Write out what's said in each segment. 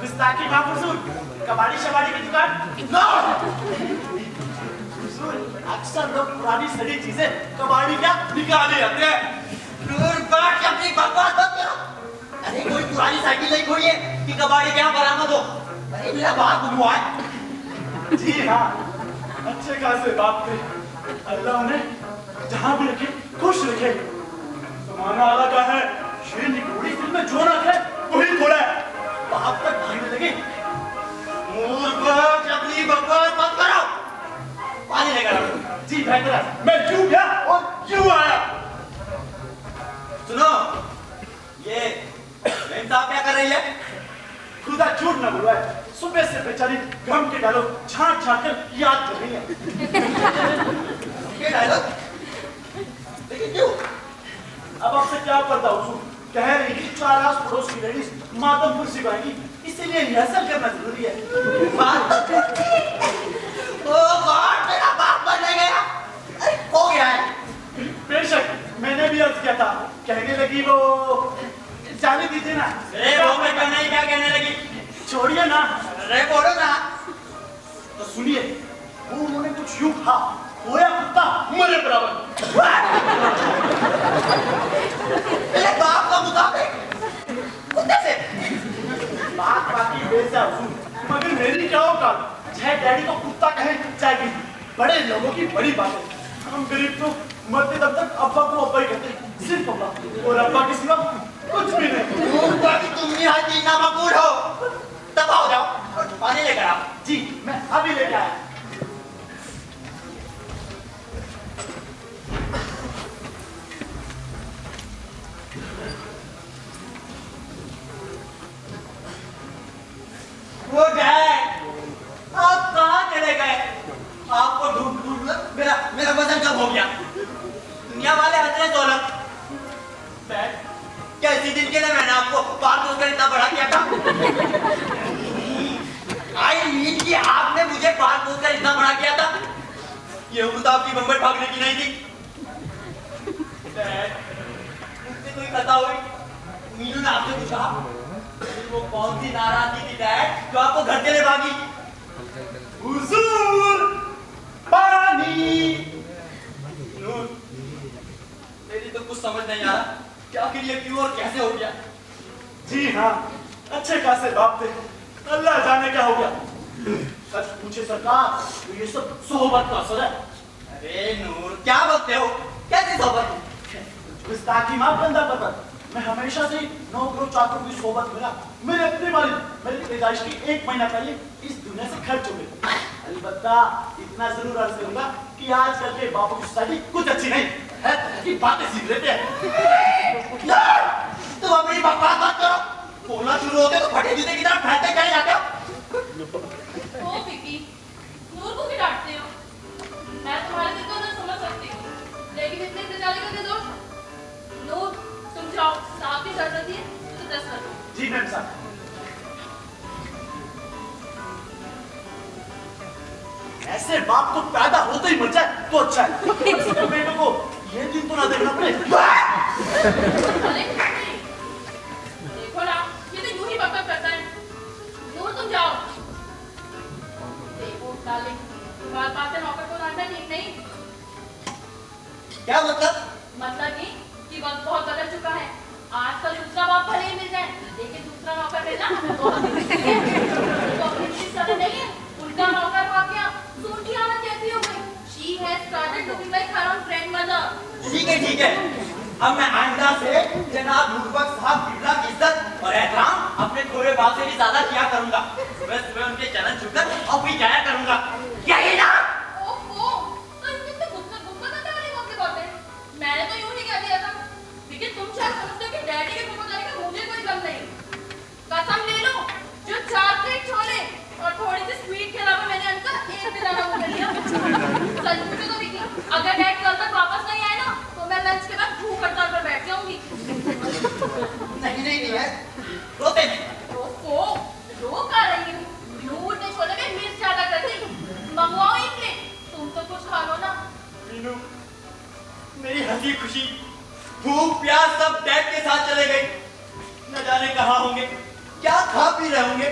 गुस्ताखी माफ हुजूर, कबाड़ी शबाड़ी की दुकान नो। हुजूर, अक्सर लोग पुरानी सड़ी चीजें कबाड़ी क्या निकाले आते हैं। दूर बात अपनी बकवास मत करो। अरे कोई पुरानी साइकिल नहीं खोई है कि कबाड़ी क्या बरामद हो। अरे मेरा बाप हुआ है। जी हाँ, अच्छे खासे बाप थे। अल्लाह उन्हें जहाँ भी रखे खुश रखे। जमाना अलग है, शेर निकोड़ी दिल में जो ना है वही थोड़ा है। बाप तक भागने लगे। मूर्ख अपनी बकवास मत करो। पानी लेकर आओ। जी बेहतर है, मैं क्यों गया और क्यों आया। सुनो, ये साहब क्या कर रही है? खुदा झूठ न बुलवाए, सुबह से बेचारी गम के डालो छाट छाट कर याद कर रही है। ये डायलॉग लेकिन क्यों? अब आपसे क्या पता हुजूर, कह रही कि 4 आस पड़ोस की लेडीज मातमपुर से आएंगी, इसीलिए रिहर्सल करना जरूरी है। ओ गॉड, मेरा बाप बनने गया। अरे हो गया है। बेशक, मैंने भी अर्ज किया था। कहने लगी वो जाने दीजिए ना। अरे वो मैं कहना ही क्या कहने लगी? छोड़िए ना। अरे बोलो ना। तो सुनिए, वो उन्होंने कुछ यूं कहा, होया कुत्ता मरे बराबर। मेरे बाप का मुताबिक कुत्ते से बात बाकी वैसा हुजूर, मगर मेरी क्या औकात। चाहे डैडी को कुत्ता कहे चाहे बीवी, बड़े लोगों की बड़ी बात है। हम गरीब तो मरते दम तक अब्बा को अब्बा ही कहते हैं, सिर्फ अब्बा, और अब्बा के सिवा कुछ भी नहीं। तुम यहाँ जीना मकबूल हो, तब हो जाओ। पानी लेकर आओ। जी मैं अभी लेके आया। वो गए, आप कहाँ चले गए? आपको ढूंढ ढूंढ मेरा वजन कम हो गया। दुनिया वाले हंसने दौलत। क्या इसी दिन के लिए मैंने आपको बाल पोसकर इतना बड़ा किया था? आई मीन कि आपने मुझे बाल पोसकर इतना बड़ा किया था? ये उम्र तो आपकी बम्बई भागने की नहीं थी। मुझसे कोई कथा हुई? मीनू ने आपसे पूछा वो कौन सी नाराजगी थी डैड जो आपको घर के लिए भागी? हुजूर, पानी। नूर, मेरी तो कुछ समझ नहीं आ रहा कि आखिर ये क्यों और कैसे हो गया। जी हाँ, अच्छे खासे बाप थे, अल्लाह जाने क्या हो गया। सच पूछे सरकार, तो ये सब सोहबत का असर है। अरे नूर, क्या बोलते हो? कैसी सोबत? गुस्ताखी माफ बंदा पता। मैं हमेशा से नौकरों चाकरों की सोबत मिला। मेरे अपने वालिद मेरी पैदाइश की 1 महीना पहले इस दुनिया से खर्च हो गए। अलबत्ता इतना जरूर अर्ज करूंगा कि आजकल के बापों की सोसाइटी कुछ अच्छी नहीं है, की बातें सीख लेते हैं। तुम अपनी बकवास मत करो। बोलना शुरू होते तो फटे जूते की तरह फैलते कहीं जाते हो। ओ पिपी, नूर को क्यों डांटते हो? मैं तुम्हारे दिल को तो समझ सकती हूँ, लेकिन इतने इंतजारी का क्या दोष? नूर, तुम जाओ, साहब की जरूरत है तो 10 कर दो। जी मैम साहब। ऐसे बाप तो पैदा होते ही मर जाए तो अच्छा है। बेटों को ये दिन तो ना देखना पड़े। अरे पिपी, देखो ना, ये तो यूं ही बकबक करता है। नूर तुम जाओ। देखो डार्लिंग, तुम्हारे पास से नौकर को डांटना ठीक नहीं। क्या मतलब? मतलब ये कि वक्त बहुत बदल चुका है। आजकल दूसरा बाप भले ही मिल जाए, लेकिन दूसरा नौकर मिलना बहुत मुश्किल है। तो अपनी चीज समझ नहीं है, उनका नौकर वाकया सुन की हालत कैसी हो गई? She has started looking like her own grandmother. ठीक है ठीक है। अब मैं आइंदा से जनाब मुर्बक साहब किबला की इज्जत और एहतराम अपने थोड़े बाप से भी ज्यादा किया करूंगा। सुबह सुबह उनके चरण छूकर और भी जाया करूंगा। यही ना? ओहो, तो इतने गुस्सा करने वाली कौन सी बात है? मैंने तो यूं ही कह दिया था, लेकिन तुम शायद समझते हो कि डैडी के गुस्सा का मुझे कोई गम नहीं। कसम ले लो, जो 4 प्लेट छोले और थोड़ी सी स्वीट के अलावा मैंने उनका एक भी दाना मुंह में लिया। सच पूछो तो विकी, अगर डैड कल तक वापस नहीं आए ना, तो मैं लंच के बाद भूख हड़ताल पर बैठ जाऊंगी। नहीं है, रोते नहीं। ओहो, रो का रही हूँ। नूर ने छोले में मिर्च ज्यादा कर दी। मंगवा ही रहोगे।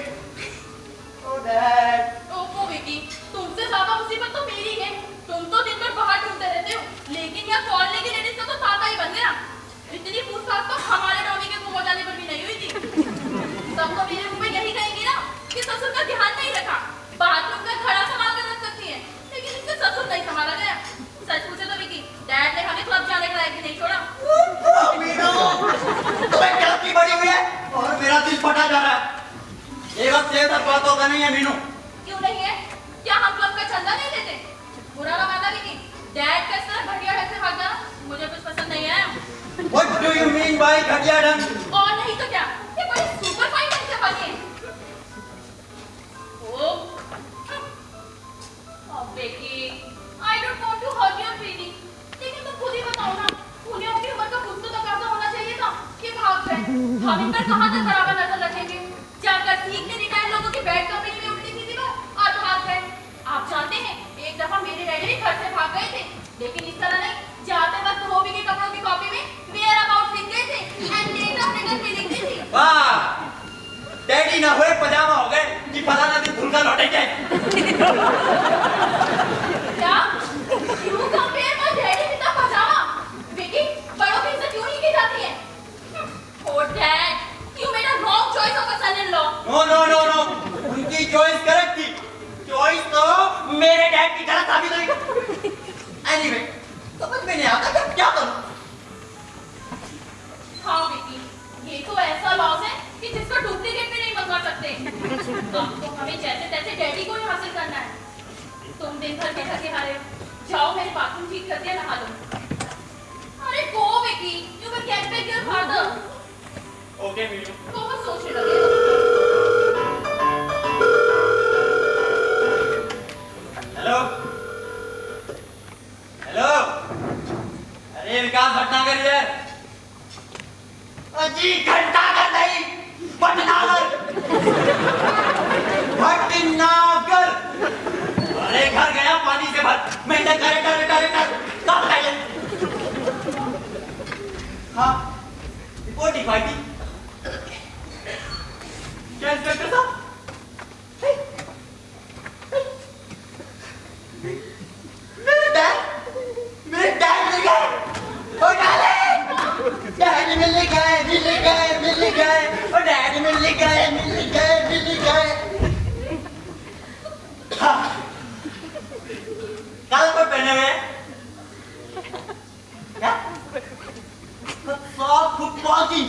ओ डैड। ओहो विकी, तुमसे ज्यादा मुसीबत तो मेरी है। तुम तो दिन भर बाहर ढूंढते रहते हो, लेकिन यहाँ कॉलोनी की लेडीज का तो ताका ही बन गया। इतनी पूछताछ तो हमारे डॉगी के मुंह जाने पर भी नहीं हुई थी। सब तो मेरे मुंह में यही कहेंगे ना कि ससुर का ध्यान नहीं रखा। बाथरूम का घड़ा संभाल कर रख सकती है, लेकिन इससे ससुर नहीं संभाला गया। सच पूछे तो विकी, डैड ने हमें क्लब जाने का लायक भी नहीं छोड़ा। मीनू, तुम्हें क्या की बड़ी हुई है और मेरा दिल फटा जा रहा है। ये वक्त से तक बातों का नहीं है मीनू। क्यों नहीं है? क्या हम क्लब का चंदा नहीं देते? बुरा ना मानना विकी, डैड का इस तरह घटिया ढंग से भाग जाना मुझे कुछ पसंद नहीं आया। What do you mean by घटिया ढंग? और नहीं तो क्या, ये बड़ी सुपर फाइन ढंग से भागी है। ओ, अब Beki, I don't want to hurt your feeling, लेकिन तुम खुद ही बताओ ना, उन्हें उनकी उम्र का खुद तो तकाजा होना चाहिए था कि भाग गए। हम इन पर कहाँ तक बराबर नजर रखेंगे? जाकर सीखने रिटायर लोगों की बैड कंपनी में उल्टी सीधी बात और भाग गए। आप जानते हैं, एक दफा मेरे डैडी भी घर से भाग गए थे, लेकिन इस तरह नहीं। जाते वक्त धोबी के कपड़ों की कॉपी में वेयर अबाउट लिख गए थे एंड डेट ऑफ रिटर्न भी लिख दी थी। वाह, डैडी ना हुए पजामा हो गए कि फलाना दिन धुलकर लौटेंगे। क्या? You compare my daddy with a pajama? Vicky, बड़ों की इज्जत क्यों नहीं की जाती है? Oh dad, you made a wrong choice of a son-in-law. No, उनकी चॉइस करेक्ट थी। चॉइस तो मेरे डैड की गलत साबित हुई। Anyway, समझ में नहीं आता कि क्या करूं। हाँ विकी, ये तो ऐसा लॉस है कि जिसका डुप्लीकेट भी नहीं मंगवा सकते। अब तो हमें जैसे तैसे डैडी को ही हासिल करना है। तुम दिन भर कैसा के हारे हो? जाओ मेरे बाथरूम ठीक कर दिया, नहा लो। अरे go Vicky, you will get back your father. Okay Meenu. बहुत सोचने लगे। हेलो, हेलो, अरे विकास भटनागर इधर। अजी घंटाघर नहीं, भटनागर। भटनागर। अरे घर गया पानी से भर। मेंटेन करे कब लाइए? हाँ, रिपोर्ट लिखवाई थी। क्या इंस्पेक्टर साहब? मेरे डैड मिल गए। ओ डैड मिल गए। ओ डैड मिल गए। हाँ, काला कोट पहने हुए हैं। क्या? फुटबॉल की।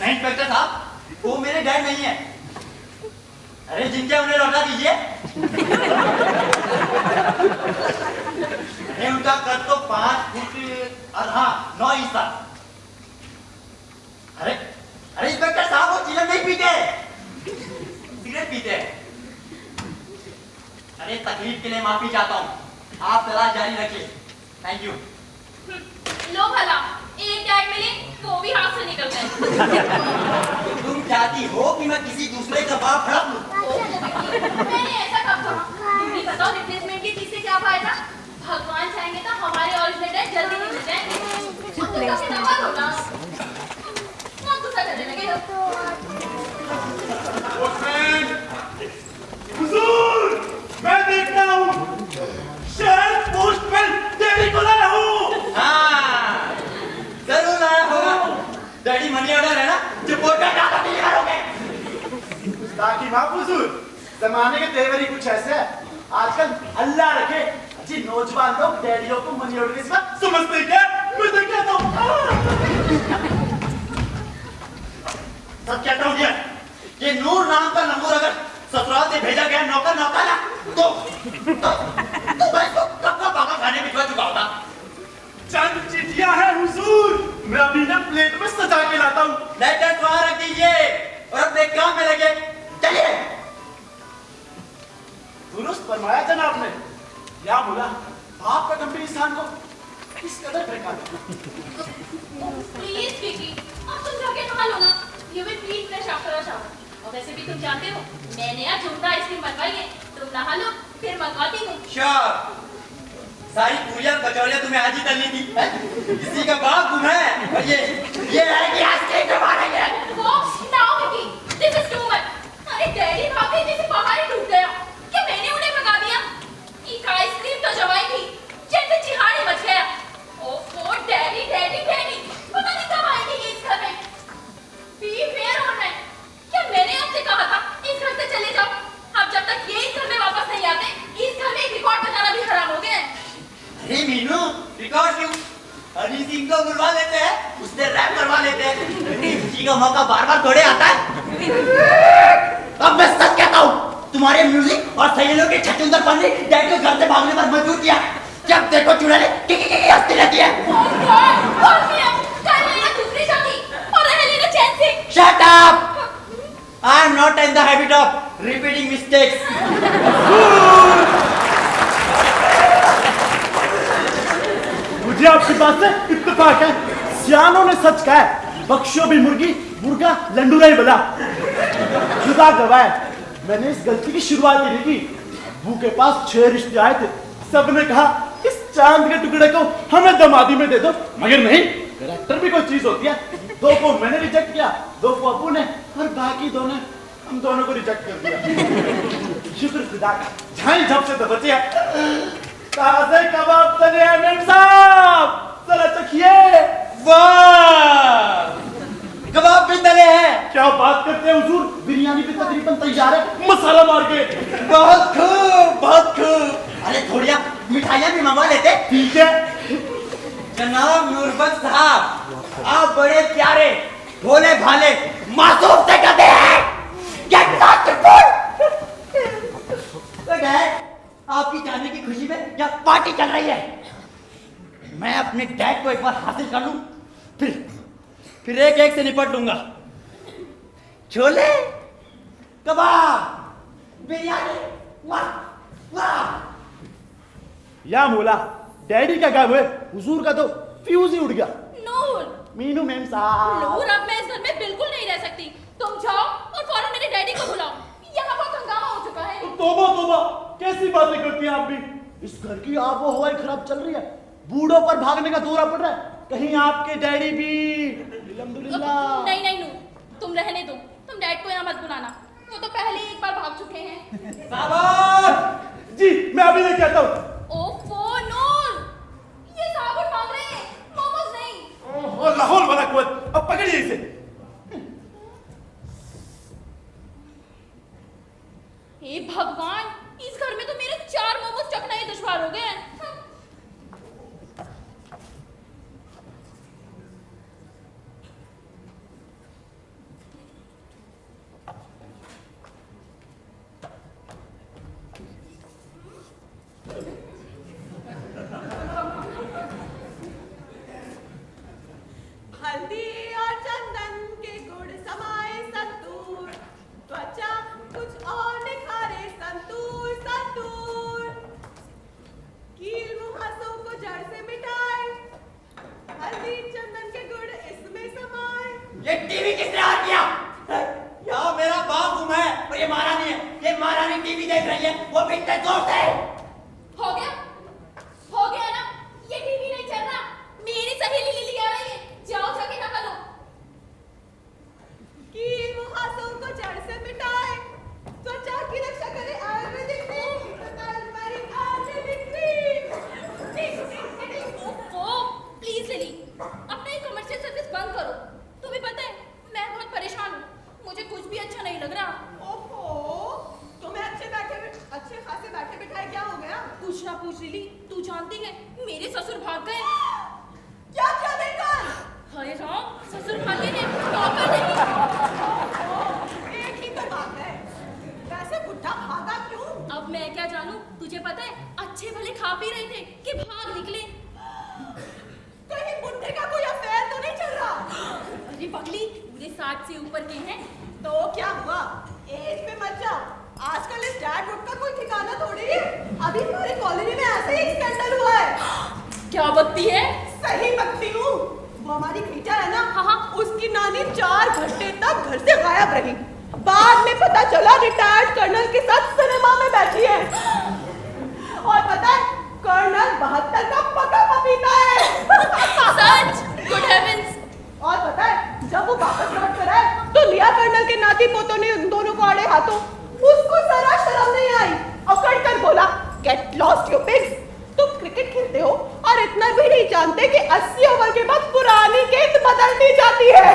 नहीं इंस्पेक्टर साहब, वो मेरे डैड नहीं है। अरे जिनके उन्हें लौटा दीजिए। अरे उनका कद तो 5 फुट और हाँ 9 इंच था। अरे इंस्पेक्टर साहब, वो चिलम नहीं पीते, सिगरेट पीते हैं। अरे तकलीफ के लिए माफी चाहता हूँ, आप तलाश जारी रखिए। Thank you. लो भला, एक डैड मिले तो भी हाथ से निकल गए। तुम चाहती हो कि मैं किसी दूसरे का बाप हड़प लूं? मैंने ऐसा कब कहा? तुम भी बताओ रिप्लेसमेंट की चीज से क्या फायदा? भगवान चाहेंगे तो हमारे ओरिजिनल डैड जल्दी मिल जाएंगे। तुम तो काफी नंबर हो ना। ना गुस्सा करने लगे हो। हुजूर, मैं देखता हूँ शहर पोस्टमैन डैडी को लाया हूँ। हाँ, जरूर लाया होगा। डैडी मनी ऑर्डर है ना, जो पोस्टर डाटा डिलीवर हो गए। ताकि माफ हुजूर, जमाने के तेवर ही कुछ ऐसे है। आजकल अल्लाह रखे जी नौजवान लोग डैडियों को मनी ऑर्डर के साथ समझते क्या? मैं तो कहता हूँ सब कहता हूँ ये नूर नाम का नंबर अगर ससुराल से भेजा गया नौकर ना तो मैं इसको कब पापा खाने भिजवा चुका होता। चंद चिट्ठियां हैं हुजूर, मैं अभी ना प्लेट में सजा के लाता हूँ। लेटर वहां रख दीजिए और अपने काम में लगे। चलिए। दुरुस्त फरमाया जनाब ने। क्या बोला? बाप का गंभीर इंसान को किस कदर फेंका? प्लीज विकी, अब तुम जाके नहा लो ना। You will feel fresh after a shower. और वैसे भी तुम जानते हो, मैंने आज झुमका आइसक्रीम बनवाई है। तुम नहा लो, फिर मंगवाती हूँ। श्योर। सारी पूरियां कचौड़ियां तुम्हें आज ही तलनी थी। इसी का बाप तुम है और ये है कि आइसक्रीम के बारे में। Folks, now विकी, का मौका बार बार थोड़े आता है। अब मैं सच कहता हूँ, तुम्हारे म्यूजिक और सहेलियों के छछूंदर पन्नी डैड को घर से भागने पर मजबूर किया। जब देखो चुड़ैलें हंसती रहती है। Shut up! I am not in the habit of repeating mistakes. मुझे आपकी बात से इत्तेफाक है। सियानों ने सच कहा है, बख्शो भी मुर्गी, मुर्गा लंडूरा ही बला। खुदा गवाह है, मैंने इस गलती की शुरुआत ही नहीं की। अब्बू के पास 6 रिश्ते आए थे, सबने कहा इस चांद के टुकड़े को हमें दमादी में दे दो, मगर नहीं, कैरेक्टर भी कोई चीज होती है। 2 को मैंने रिजेक्ट किया, 2 को अब्बू ने, और बाकी 2 ने हम दोनों को रिजेक्ट कर दिया। शुक्र खुदा का, झाई झप से तो बचे हैं। ताज़े कबाब तले हैं मेम साहब, जरा चखिए। वाह! कबाब भी तले हैं। क्या बात करते हैं हुजूर, बिरयानी भी तकरीबन तैयार है, मसाला मार के। बहुत खूब, बहुत खूब। अरे थोड़िया मिठाइयाँ भी मंगवा लेते। ठीक है। जनाब नूरबख्श साहब, आप बड़े प्यारे, भोले भाले, मासूम से कहते हैं। Get lost in food! तो डैड, आपकी जाने की खुशी में क्या पार्टी चल रही है? मैं अपने डैड को एक बार हासिल कर लूं, फिर एक से निपट लूंगा। छोले, कबाब, बिरयानी, वाह वाह। या मोला, डैडी का काम है, हुजूर का तो फ्यूज ही उड़ गया। नूर, मीनू मेम साहब। नूर, अब मैं इस घर में बिल्कुल नहीं रह सकती। तुम जाओ और फौरन मेरे डैडी को बुलाओ। यहाँ बहुत हंगामा हो चुका है। तोबा तोबा, कैसी बातें करती हैं आप भी। इस घर की आबो हवा खराब चल रही है, बूढ़ों पर भागने का दौरा पड़ रहा है। कहीं आपके डैडी भी। अल्हम्दुलिल्लाह। नहीं नहीं नूर, तुम रहने दो, तुम डैड को यहाँ मत बुलाना, वो तो पहले ही एक बार भाग चुके हैं। साहब जी, मैं अभी नहीं कहता हूँ। ओफो नूर, ये साबुन मांग रहे हैं, मोमोज नहीं। ओह, लाहौल वाला कुवत, अब पकड़िए इसे। हे भगवान, इस घर में तो मेरे 4 मोमोज चखना ही दुश्वार हो गए हैं। हल्दी और चंदन के गुड़ समाए संतूर, त्वचा कुछ और निखारे संतूर संतूर, कील मुहासों को जड़ से मिटाए, हल्दी चंदन के गुड़ इसमें समाए। ये टीवी किसने ऑन किया? यहाँ मेरा बाप घूमा है और ये महारानी है। ये महारानी टीवी देख रही है, वो भी इतने जोर से। हो गया ना, ये टीवी नहीं चल रहा, मेरी सहेली लिली आ रही है, जाओ जाके नहा लो। कील मुहासों को जड़ से मिटाए, त्वचा की रक्षा करे Ayurvedic cream, turmeric Ayurvedic cream. ओफो, प्लीज लिली, अपना ये कमर्शियल सर्विस बंद करो। तुम्हें पता है, मैं बहुत परेशान हूँ, मुझे कुछ भी अच्छा नहीं लग रहा। ओहो, तुम्हें अच्छे खासे बैठे बिठाए क्या हो गया? कुछ ना पूछ लिली, तू जानती है मेरे ससुर भाग गए। क्या क्या देखकर? हाय राम, ससुर भागे हैं, नौकर नहीं। एक ही तो बात है, वैसे बुढ़ा भागा क्यों? अब मैं क्या जानूं, तुझे पता है अच्छे भले खा पी रहे थे कि भाग निकले। कहीं बुढ़े का कोई अफेयर तो नहीं चल रहा? अरे पगली, पूरे 60 से ऊपर के हैं। तो क्या हुआ? एज पे मत जाओ, आजकल इस डैड वुड का कोई ठिकाना थोड़ी है। अभी हमारी कॉलोनी में ऐसे ही स्कैंडल हुआ है। क्या बकती है? सही बकती हूँ। वो हमारी खींचा है ना, हाँ। उसकी नानी 4 घंटे तक घर से गायब रही। बाद में पता चला रिटायर्ड कर्नल के साथ सिनेमा में बैठी है। और पता है, कर्नल 72 का पका पपीता है। सच? Good heavens. और पता है, जब वो वापस लौट कर आए तो लिया कर्नल के नाती पोतों ने उन दोनों को आड़े हाथों। उसको जरा शर्म नहीं आई, अकड़ कर बोला, गेट लॉस्ट यू पिग्स। तुम क्रिकेट खेलते हो और इतना भी नहीं जानते कि 80 ओवर के बाद पुरानी गेंद बदल दी जाती है।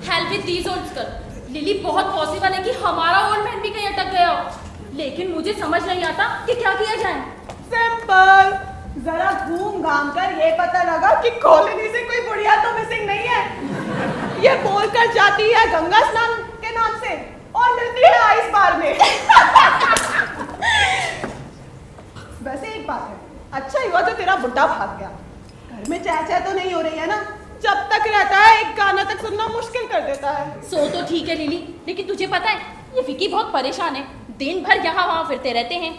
Help with these old girl. Lily, बहुत पॉसिबल है कि हमारा ओल्ड मैन भी कहीं अटक गया हो, लेकिन मुझे समझ नहीं आता कि क्या किया जाए। सिंपल, जरा घूम घाम कर ये पता लगा कि कॉलोनी से कोई बुढ़िया तो मिसिंग नहीं है। ये बोलकर जाती है गंगा स्नान के नाम से और मिलती है आइस बार में। वैसे एक बात है, अच्छा ही हुआ जो तेरा बुड्ढा भाग गया। घर में चाय चाय तो नहीं हो रही है ना? जब तक रहता है एक गाना तक सुनना मुश्किल कर देता है। सो तो ठीक है लिली, लेकिन तुझे पता है ये विकी बहुत परेशान है, दिन भर यहाँ वहाँ फिरते रहते हैं।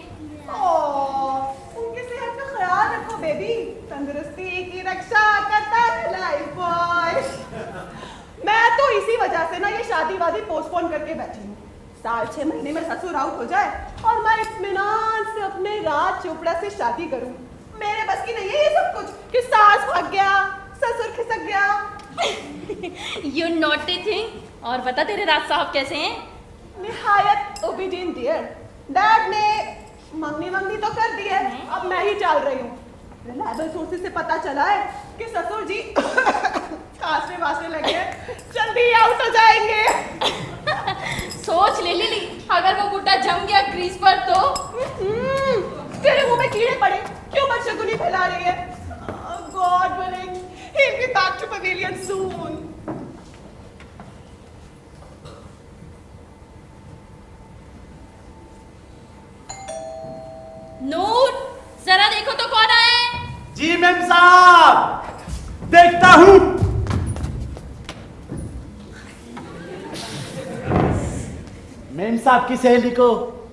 उनकी सेहत का ख्याल रखो बेबी, तंदुरुस्ती की रक्षा करता है लाइफ बॉय। मैं तो इसी वजह से ना ये शादी वादी पोस्टपोन करके बैठी हूँ। साल 6 महीने में ससुर आउट हो जाए और मैं इत्मीनान से अपने राज चोपड़ा से शादी करूँ। मेरे बस की नहीं है ये सब कुछ कि सास भाग गया, ससुर खिसक गया। You naughty thing. और बता तेरे राज साहब कैसे हैं? निहायत ओबीडिएंट डियर। डैड ने मंगनी तो कर दी है, अब मैं ही चल रही हूँ। रिलायबल सोर्सेज से पता चला है कि ससुर जी खांसने वासने लगे हैं, जल्दी आउट हो जाएंगे। सोच ले लिली, अगर वो बुड्ढा जम गया क्रीज पर तो। तेरे मुंह में कीड़े पड़े, क्यों बदशगुनी फैला रही है? God willing, he'll be back to pavilion soon. नूर, जरा देखो तो कौन आया है? जी मैम साहब, देखता हूँ। मैम साहब की सहेली को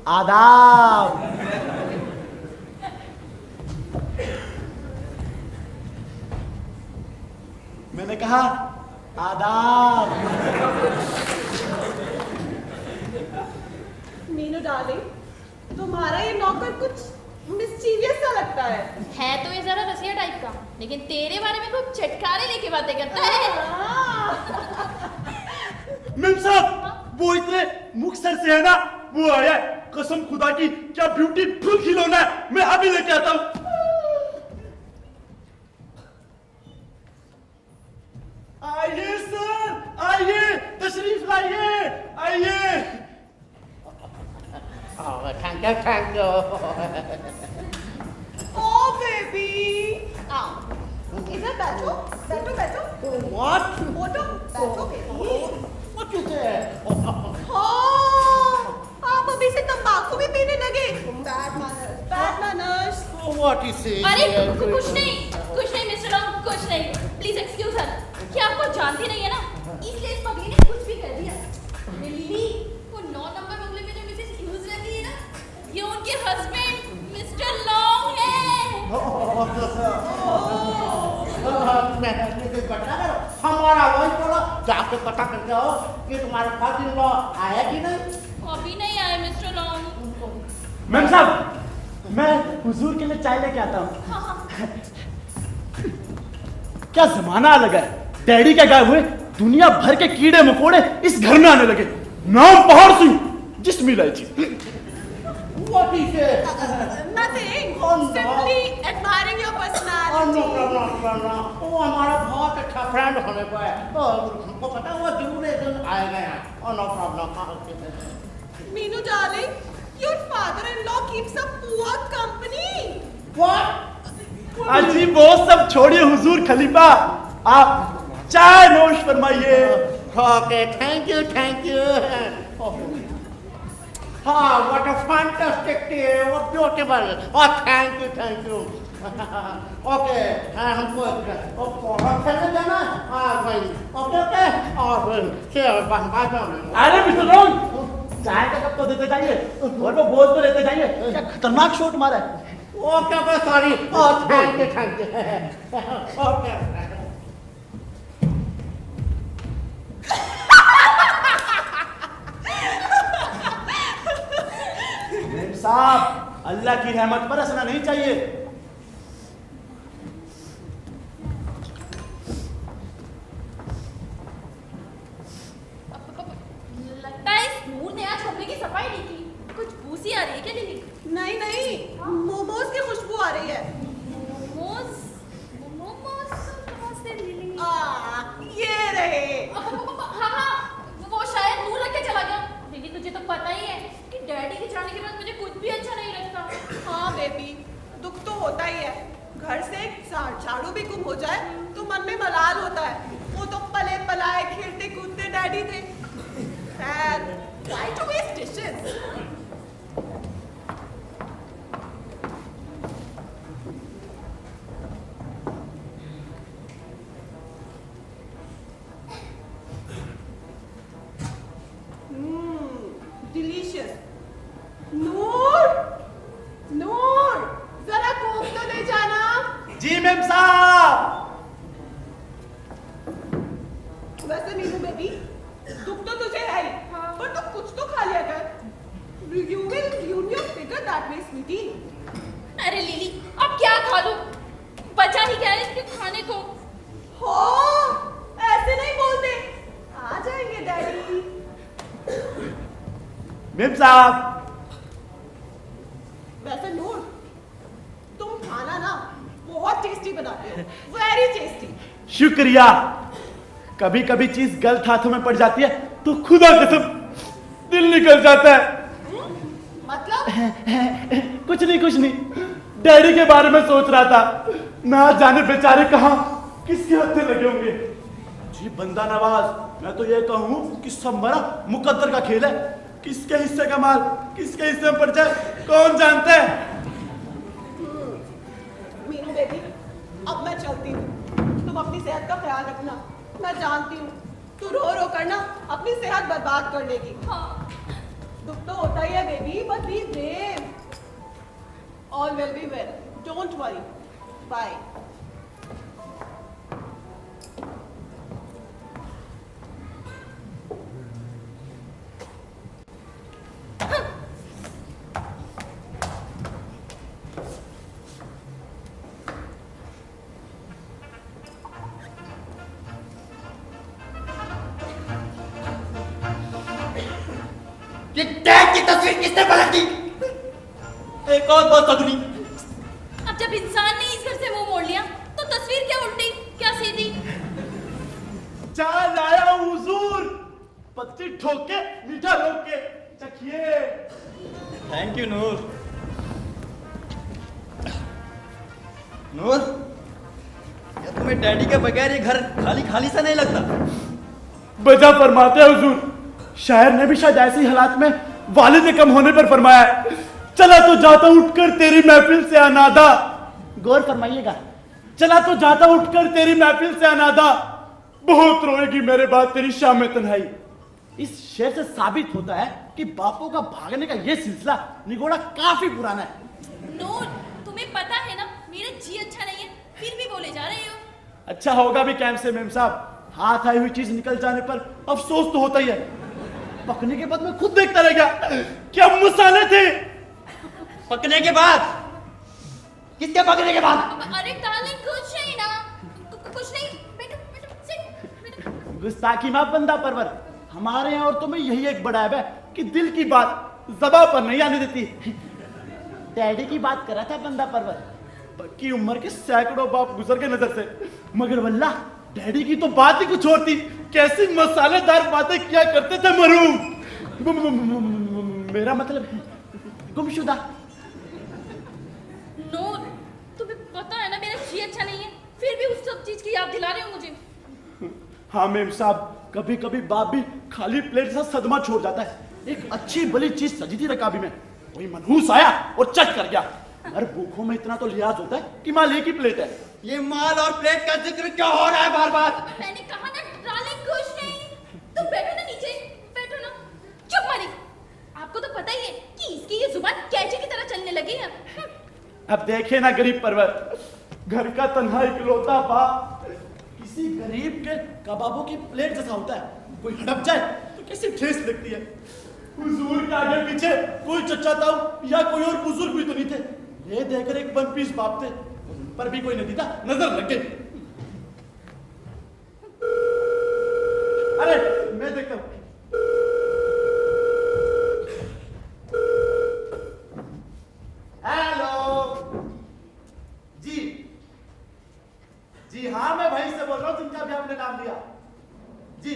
आदाब। मैंने कहा आदाब। मीनू डार्लिंग, तुम्हारा ये नौकर कुछ मिस्चीवियस सा लगता है तो ये जरा रसिया टाइप का, लेकिन तेरे बारे में खूब चटकारे लेके बातें करता है। मैम साहब, वो इतने मुखसर से है ना, वो आया है। कसम खुदा की, क्या ब्यूटीफुल खिलौना है, मैं अभी लेके आता हूँ। आइए सर, आइए, तशरीफ लाइए, आइए। Thank you. ओ बेबी, आओ इधर बैठो बैठो बैठो। What? बैठो बैठो बेबी। What you say? हाँ, आप अभी से तंबाकू भी पीने लगे। Bad manners. What is it? अरे कुछ नहीं मिस्टर लॉन्ग, कुछ नहीं। प्लीज एक्सक्यूज हर। क्या आपको जानती नहीं है ना, इसलिए इस पगली ने कुछ भी कर दिया। लिली, वो 9 नंबर बंगले में जो मिसेस ह्यूज रहती है ना, ये उनके हस्बैंड मिस्टर लॉन्ग है। हमारा वही बोलो, जाके पता करके आओ कि तुम्हारे फादर इन लॉ आया कि नहीं। अभी नहीं आए मिस्टर लॉन्ग। मैम साहब, मैं हुजूर के लिए चाय लेके आता हूँ। हाँ हाँ। क्या जमाना अलग है, डैडी के गाए हुए दुनिया भर के कीड़े मकोड़े इस घर में आने लगे। नाम पहाड़ सिंह, जिसम इलायची। What is it? Nothing. Oh, no. Simply admiring your personality. No. वो हमारा बहुत अच्छा फ्रेंड होने को है। वो पता है वो जरूर एक दिन आएगा यहाँ। Oh, no problem. Meenu darling, your father-in-law keeps a poor company. What? अजी वो सब छोड़िए हुजूर खलीफा, आप चाय नोश फरमाइए। Okay, thank you. What a fantastic tea, what beautiful. Oh, thank you. Okay, हमको खेलने जाना। भाई, okay. और फिर बाद में। अरे मिस्टर लॉन्ग, चाय का कप तो देते जाइए और वो बोल तो लेते जाइए। क्या खतरनाक शॉट मारा है। Okay, sorry. Oh, thank you. Okay. साहब, अल्लाह की रहमत पर हंसना नहीं चाहिए। लगता है इस नूर ने आज कमरे की सफाई नहीं की। कुछ बूसी आ रही है क्या लिली? नहीं, मोमोज की खुशबू आ रही है। मोमोज कहाँ से लिली? ये रहे। हाँ, वो शायद नूर रख के चला गया। दीदी तुझे तो पता ही है कि डैडी के जाने के बाद मुझे कुछ भी अच्छा नहीं लगता। हाँ बेबी, दुख तो होता ही है। घर से झाड़ू भी गुम हो जाए तो मन में मलाल होता है। वो तो पले पलाए खेलते कूदते डैडी थे। खैर, why to waste dishes? Delicious. नूर, नूर, जरा कोक तो ले जाना। जी मैम साहब। वैसे मीनू बेबी, दुख तो तुझे है ही, पर तू कुछ तो खा लिया कर। You will ruin your figure that way, sweetie. अरे लिली, अब क्या खा लूं? बचा ही क्या है इसके खाने को? हो, ऐसे नहीं बोलते। आ जाएंगे डैडी। मैम साहब। वैसे नूर, तुम खाना ना बहुत टेस्टी बनाते हो, वेरी टेस्टी। शुक्रिया। कभी कभी चीज गलत हाथों में पड़ जाती है तो खुदा कसम दिल निकल जाता है। मतलब? कुछ नहीं, डैडी के बारे में सोच रहा था। ना जाने बेचारे कहाँ किसके हत्थे लगे होंगे। जी बंदा नवाज, मैं तो ये कहूँ कि सब मरा मुकद्दर का खेल है। किसके हिस्से का माल किसके हिस्से में पड़ जाए कौन जानता है। मीनू बेबी, अब मैं चलती हूँ। तुम अपनी सेहत का ख्याल रखना। मैं जानती हूँ तू रो रो करना अपनी सेहत बर्बाद कर लेगी। हाँ। दुख तो होता ही है baby, but be brave. All will be well, don't worry. Bye. ये डैड की तस्वीर किसने पलट दी? एक और बात अग्नि। अब जब इंसान ने इस घर से मुंह मोड़ लिया तो तस्वीर क्या उल्टी क्या सीधी? चाय लाया हूँ हुजूर, पत्ती ठोक के मीठा रोक के चखिए। थैंक यू नूर। नूर, क्या तुम्हें डैडी के बगैर ये घर खाली खाली सा नहीं लगता? बजा फरमाते हैं हुजूर। शायर ने भी शायद ऐसे ही हालात में वालिद कम होने पर फरमाया है, चला तो जाता उठकर तेरी महफिल से अनादा। गौर फरमाइएगा, चला तो जाता उठकर तेरी महफिल से अनादा, बहुत रोएगी मेरे बाद तेरी शाम में तन्हाई। इस शेर से साबित होता है कि बापों का भागने का ये सिलसिला निगोड़ा काफी पुराना है। नूर, तुम्हें पता है ना मेरा जी अच्छा नहीं है, फिर भी बोले जा रहे हो। अच्छा होगा भी कैंप से मेम साहब। हाथ आई हुई चीज निकल जाने पर अफसोस तो होता ही है। पकने के बाद मैं खुद देखता रह गया, क्या मसाले थे। पकने के बाद? किसके पकने के बाद? अरे डार्लिंग, कुछ नहीं ना, कुछ नहीं। बैठो बैठो, सिट बैठो। गुस्ताखी माफ बंदा परवर। हमारे यहाँ औरतों में यही एक बड़ा ऐब है कि दिल की बात ज़बां पर नहीं आने देती। डैडी की बात कर रहा था बंदा परवर। बल्कि उम्र के सैकड़ों बाप गुजर के नजर से, मगर वल्लाह डैडी की तो बात ही कुछ और थी। कैसी मसालेदार बातें किया करते थे मरूम। मेरा मतलब गुमशुदा। नूर, तुम्हें पता है ना मेरा जी अच्छा नहीं है, फिर भी उस सब चीज की याद दिला रहे हो मुझे। हाँ मेम साहब, कभी कभी बाप भी खाली प्लेट से सदमा छोड़ जाता है। एक अच्छी भली चीज सजी थी रकाबी में, कोई मनहूस आया और चट कर गया। हर भूखों में इतना तो लिहाज होता है कि माल एक ही प्लेट है। ये माल और प्लेट का जिक्र क्यों हो रहा है बार बार? मैंने कहा ना डार्लिंग, कुछ नहीं। तुम बैठो ना नीचे, बैठो ना। चुप मारी, आपको तो पता ही है कि इसकी ये जुबान कैचे की तरह चलने लगी है। अब देखे ना गरीब परवर, घर का तन्हा इकलौता बाप किसी गरीब के कबाबों की प्लेट जैसा होता है। कोई हड़प जाए तो कैसी ठेस लगती है। हुजूर के आगे पीछे कोई चचा ताऊ या कोई और बुजुर्ग भी तो नहीं थे। ये देखकर एक वन पीस बाप थे, उन पर भी कोई नतीजा नजर लग गई। अरे मैं देखता हूँ। हेलो जी। जी हाँ, मैं वहीं से बोल रहा हूँ जिनका भी आपने नाम लिया। जी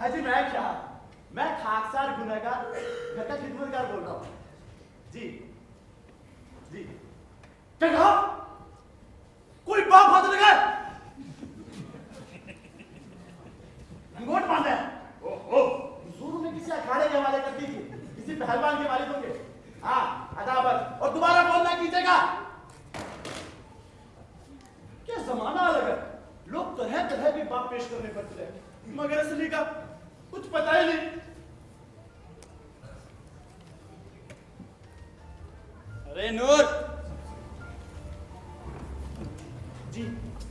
अजी मैं खाकसार गुनहगार घर का खिदमतगार बोल रहा हूँ। जी जी क्या कहा? कोई बाप हाथ लगाए? कुछ पता ही नहीं। अरे नूर, जी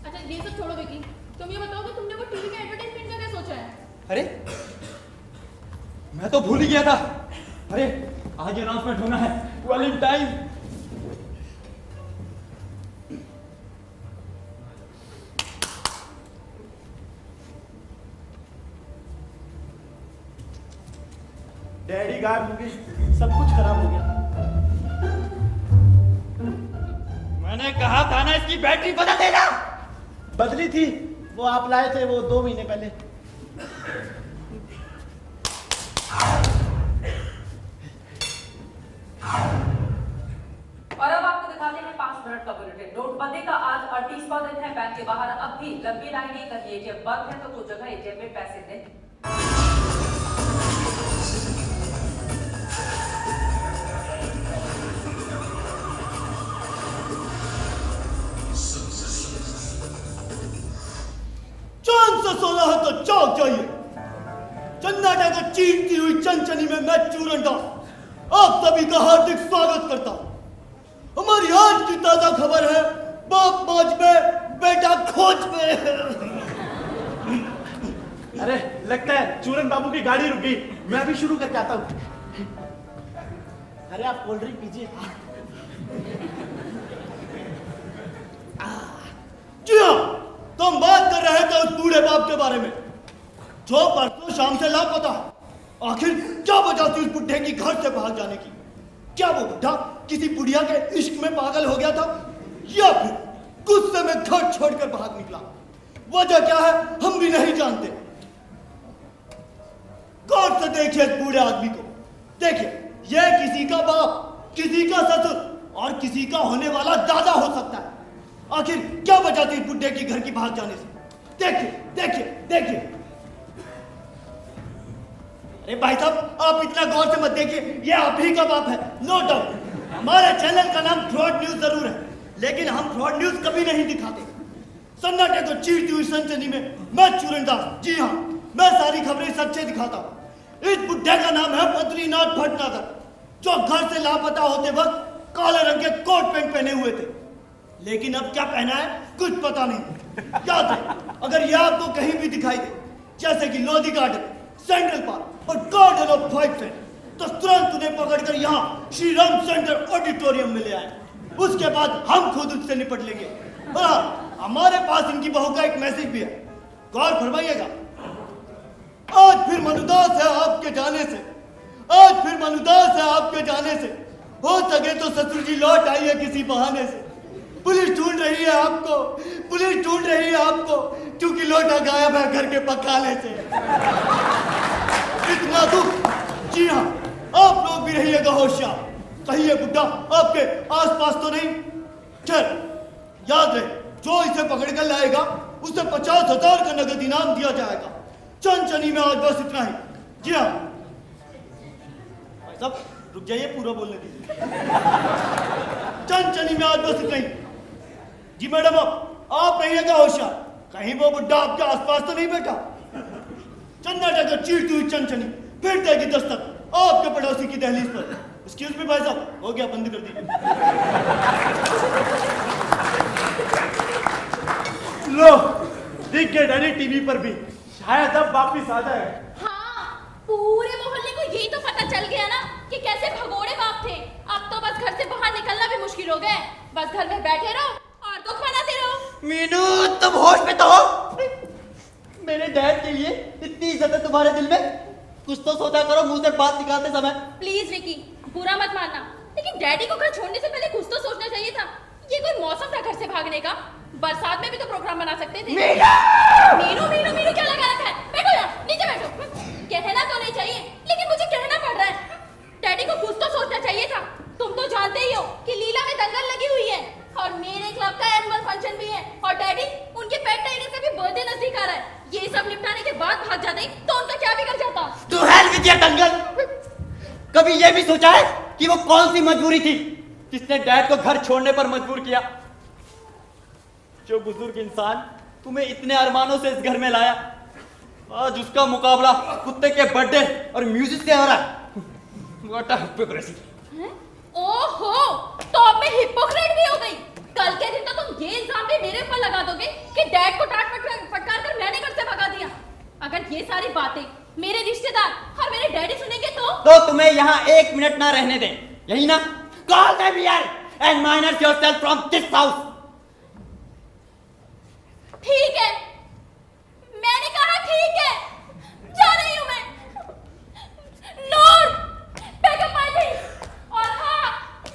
अच्छा ये सब छोड़ो विकी, तुम ये बताओ कि तुमने वो टीवी के एडवर्टाइजमेंट का क्या सोचा है? अरे मैं तो भूल ही गया था। अरे आज अनाउंसमेंट होना है, वैलेंटाइन। डैडी गायब हो गए, सब कुछ खराब हो गया। मैंने कहा था ना इसकी बैटरी बदल देना। बदली थी, वो आप लाए थे वो 2 महीने पहले। और अब आपको दिखाते हैं 5 मिनट का बुलेटिन। नोटबंदी का आज 38वां दिन है। बैंक के बाहर अब भी लंबी लाइनें, कहीं एटीएम बंद है तो कुछ जगह एटीएम में पैसे नहीं। चांद से सोना है तो चौक चाहिए। चन्नाटा को चीरती हुई चनचनी में मैं चूरनदास आप सभी का हार्दिक स्वागत करता हूं। हमारी आज की ताजा खबर है, बाप मौज में, बेटा खोज में। अरे लगता है चूरन बाबू की गाड़ी रुक गई, मैं भी शुरू करके आता हूँ। अरे आप कोल्ड ड्रिंक पीजिए। जी हाँ, तो हम बात कर रहे थे उस बूढ़े बाप के बारे में जो परसों शाम से लापता है। आखिर क्या वजह थी उस बुढ़े की घर से भाग जाने की? क्या वो बुढ़ा किसी बुढ़िया के इश्क में पागल हो गया था, या फिर गुस्से में घर छोड़कर भाग निकला? वजह क्या है हम भी नहीं जानते। गौर से देखिए इस बूढ़े आदमी को। देखिए, यह किसी का बाप, किसी का ससुर और किसी का होने वाला दादा हो सकता है। आखिर क्या वजह थी बुढ़े की घर की भाग जाने से? देखिए देखिए देखिए। अरे भाई साहब, आप इतना गौर से मत देखिए, ये आप ही का बाप है, नो डाउट। हमारे चैनल का नाम फ्रॉड न्यूज जरूर है, लेकिन हम फ्रॉड न्यूज कभी नहीं दिखाते। सन्नाटे को चीरती हुई सनसनी में मैं चूरनदास, जी हाँ, मैं सारी खबरें सच्चे दिखाता हूँ। इस बुढ़े का नाम है बद्रीनाथ भटनागर, जो घर से लापता होते वक्त काले रंग के कोट पैंट पहने हुए थे, लेकिन अब क्या पहना है कुछ पता नहीं। याद है, अगर यह आपको कहीं भी दिखाई दे, जैसे कि लोधी गार्डन, सेंट्रल पार्क और गार्डन ऑफ व्हाइट सैंड, तो तुरंत उन्हें पकड़कर यहाँ श्री राम सेंटर ऑडिटोरियम में ले आए। उसके बाद हम खुद उससे निपट लेंगे। और हाँ, हमारे पास इनकी बहू का एक मैसेज भी है, गौर फरमाइएगा। आज फिर मनुदास है आपके जाने से, आज फिर मनुदास है आपके जाने से। हो सके तो ससुर जी लौट आइए किसी बहाने से। पुलिस ढूंढ रही है आपको, पुलिस ढूंढ रही है आपको, क्योंकि लौटा गायब है घर के पकाने से। इतना दुख, जी हाँ, आप लोग भी रहिएगा होशियार। कहीं ये बुड्ढा आपके आसपास तो नहीं? चल याद रहे, जो इसे पकड़ कर लाएगा उसे 50,000 का नगद इनाम दिया जाएगा। चनचनी में आज बस इतना ही। जी हाँ भाई साहब, रुक जाइए, पूरा बोलने दीजिए। चनचनी में आज बस इतना ही। जी मैडम, आप रहिएगा होशियार, कहीं वो बुड्ढा आपके आसपास तो नहीं बैठा। चन्ना टकर चीरती हुई चनचनी फिर देगी दस्तक आपके पड़ोसी की दहलीज पर। एक्सक्यूज मी भाई साहब, हो गया, बंद कर दीजिए। लो, दिख गए डैडी टीवी पर भी, शायद अब वापिस आ जाए। हाँ, पूरे मोहल्ले को यही तो पता चल गया ना कि कैसे भगोड़े बाप थे। अब तो बस घर से बाहर निकलना भी मुश्किल हो गया है। बस घर में बैठे रहो और दुख मनाते रहो। मीनू, तुम होश में तो हो? मेरे डैड के लिए इतनी इज्जत है तुम्हारे दिल में? कुछ तो सोचा करो मुंह से बात निकालते समय। प्लीज विकी, बुरा मत मानना, लेकिन डैडी को घर छोड़ने से पहले कुछ तो सोचना चाहिए था। ये कोई मौसम था घर से भागने का? बरसात में भी तो प्रोग्राम बना सकते थे। मीनू मीनू मीनू क्या लगा रखा है? बैठो यार, नीचे बैठो। कहना तो नहीं चाहिए, लेकिन मुझे कहना पड़ रहा है। डैडी को कुछ तो सोचना चाहिए था। तुम तो जानते ही हो कि लीला में दंगल लगी हुई है और मेरे क्लब का एनुअल फंक्शन भी है, और डैडी उनके पेट टाइगर का भी बर्थडे नजदीक आ रहा है। ये सब निपटाने के बाद भाग जाते तो उनका क्या बिगड़ जाता? तू हेल विद योर दंगल। कभी ये भी सोचा है कि वो कौन सी मजबूरी थी जिसने डैड को घर छोड़ने पर मजबूर किया? जो बुजुर्ग इंसान तुम्हें इतने अरमानों से इस घर में लाया, आज उसका मुकाबला कुत्ते के बर्थडे और म्यूजिक से हो रहा है। What a hypocrisy. हैं? ओहो, तो अब मैं हिपोक्रेट भी हो गई। कल के दिन तो तुम ये इल्जाम भी मेरे ऊपर लगा दोगे कि डैड को डांट फटकार कर मैंने घर से भगा दिया। अगर ये सारी बातें मेरे रिश्तेदार और मेरे डैडी सुनेंगे तो तुम्हें यहाँ 1 मिनट ना रहने दें, यही ना? Call them here and minus yourself from this house. ठीक है, मैंने कहा ठीक है, जा रही हूँ मैं। Note, pick up my things। और हाँ,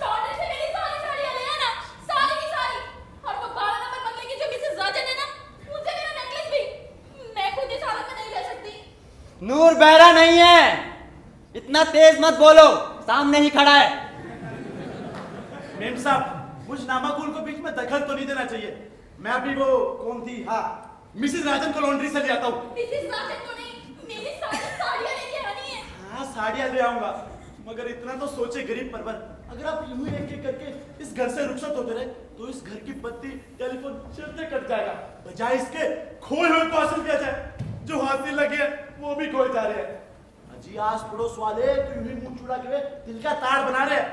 लौटने से मेरी सारी साड़ियाँ ले आना, सारी की सारी। और वो 12 नंबर बंगले की जो मिसेस राजन है ना, उनसे मेरा नेकलेस भी। मैं खुद इस हालत में नहीं रह सकती। नूर बहरा नहीं है, इतना तेज मत बोलो, सामने ही खड़ा है। मेम साहब, मुझ नामाकुल को बीच में दखल तो नहीं देना चाहिए। मैं अभी वो कौन थी, हाँ, मिसेस राजन को लॉन्ड्री से ले आता हूँ। मिसेस राजन को नहीं, मेरी सारी साड़ियाँ लेके आनी है। हाँ, साड़ियाँ ले आऊंगा, मगर इतना तो सोचे गरीब परवर, अगर आप यूं ही एक-एक करके इस घर से रुखसत होते रहे तो इस घर की बत्ती टेलीफोन चलते कट जाएगा। बजाय इसके खोए हुए को हासिल किया जाए। जो हासिल लगे वो भी खोए जा रहे हैं। अजी आस पड़ोस वाले तो यूं ही मुंह चुड़ा के दिल का ताड़ बना रहे हैं।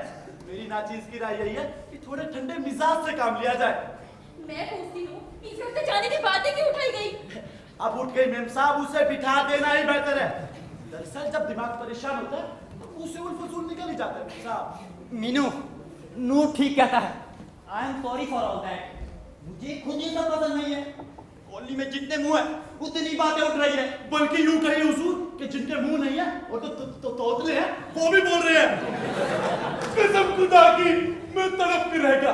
मेरी नाचीज की राय यही है कि थोड़े ठंडे मिजाज से काम लिया जाए। मैं पूछती हूँ, इस घर से जाने की बातें क्यों उठाई गई? अब उठ गई मेम साहब, उसे बिठा देना ही बेहतर है। दरअसल जब दिमाग परेशान होता है तो मुंह से उल-फजूल निकल ही जाता है मेम साहब। मीनू, नूर ठीक कहता है। I am sorry for all that. मुझे खुद ये सब पसंद नहीं है। कोहली में जितने मुंह है उतनी बातें उठ रही है। बल्कि यूं कहिए हुजूर कि जिनके मुंह नहीं है और तो तोतले हैं वो भी बोल रहे हैं। कसम खुदा की मैं तड़प के रहेगा।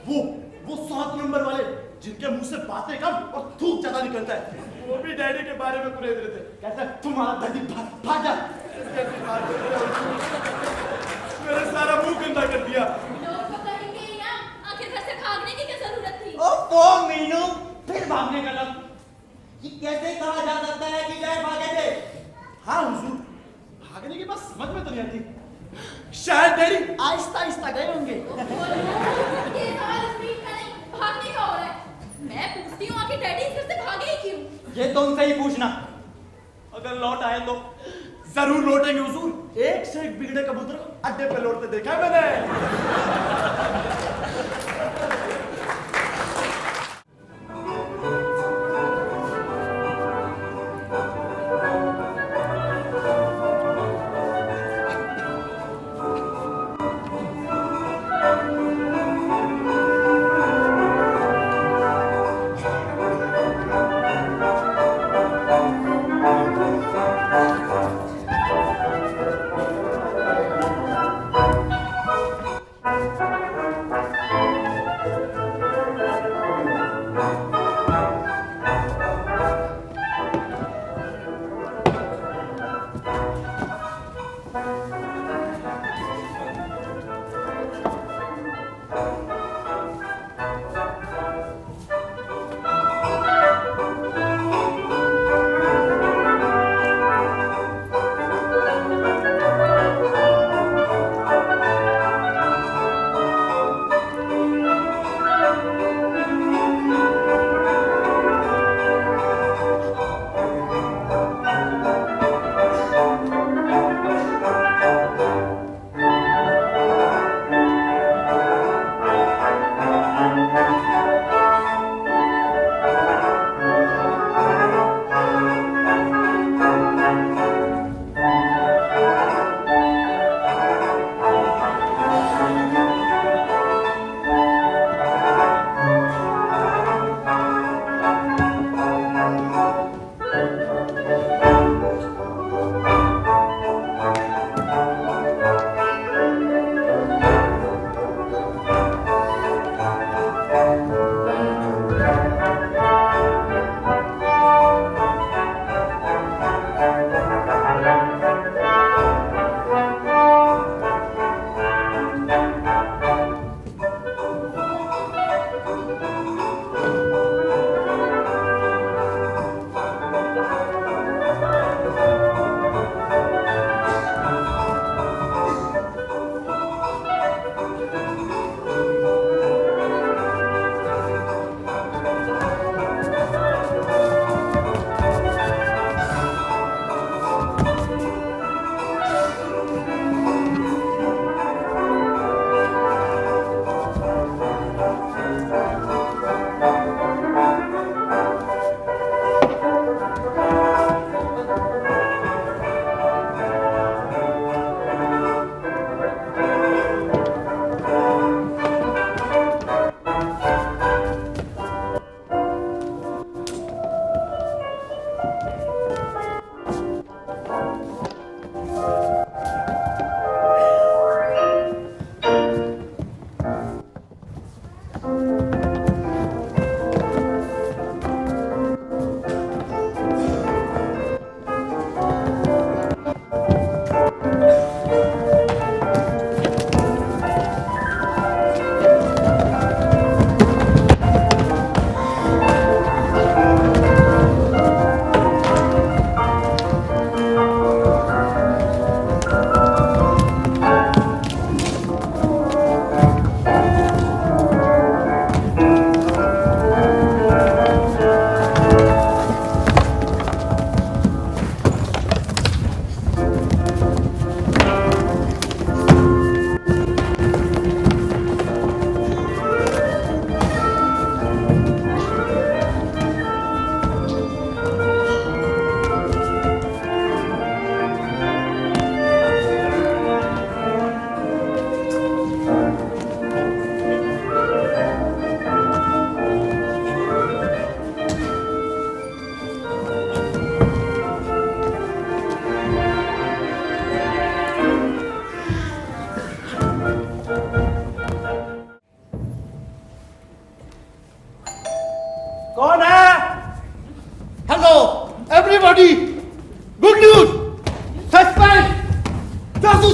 वो 7 नंबर वाले जिनके मुंह से बातें कम और थूक ज्यादा निकलता है, वो भी डैडी के बारे में कुरेद रहे थे। कहता है तुम्हारा डैडी भाग जा। मेरा सारा मुंह गंदा कर दिया। लोग तो कहेंगे ही ना, आखिर घर से भागने की क्या जरूरत थी? ओफो मीनू, फिर भागने का लफ्ज़। ये कैसे कहा जा सकता है कि डैड भागे थे? हाँ हुजूर, भागने की बात समझ में तो नहीं आती। शायद डैडी आहिस्ता आहिस्ता गए होंगे। ये सवाल स्पीड का नहीं, भागने का हो रहा है। मैं पूछती हूँ, आखिर डैडी इस घर से भागे ही क्यों? ये तो उनसे ही पूछना। अगर लौट आए तो जरूर लौटेंगे हुजूर। एक से एक बिगड़े कबूतर को अड्डे पे लौटते देखा है मैंने।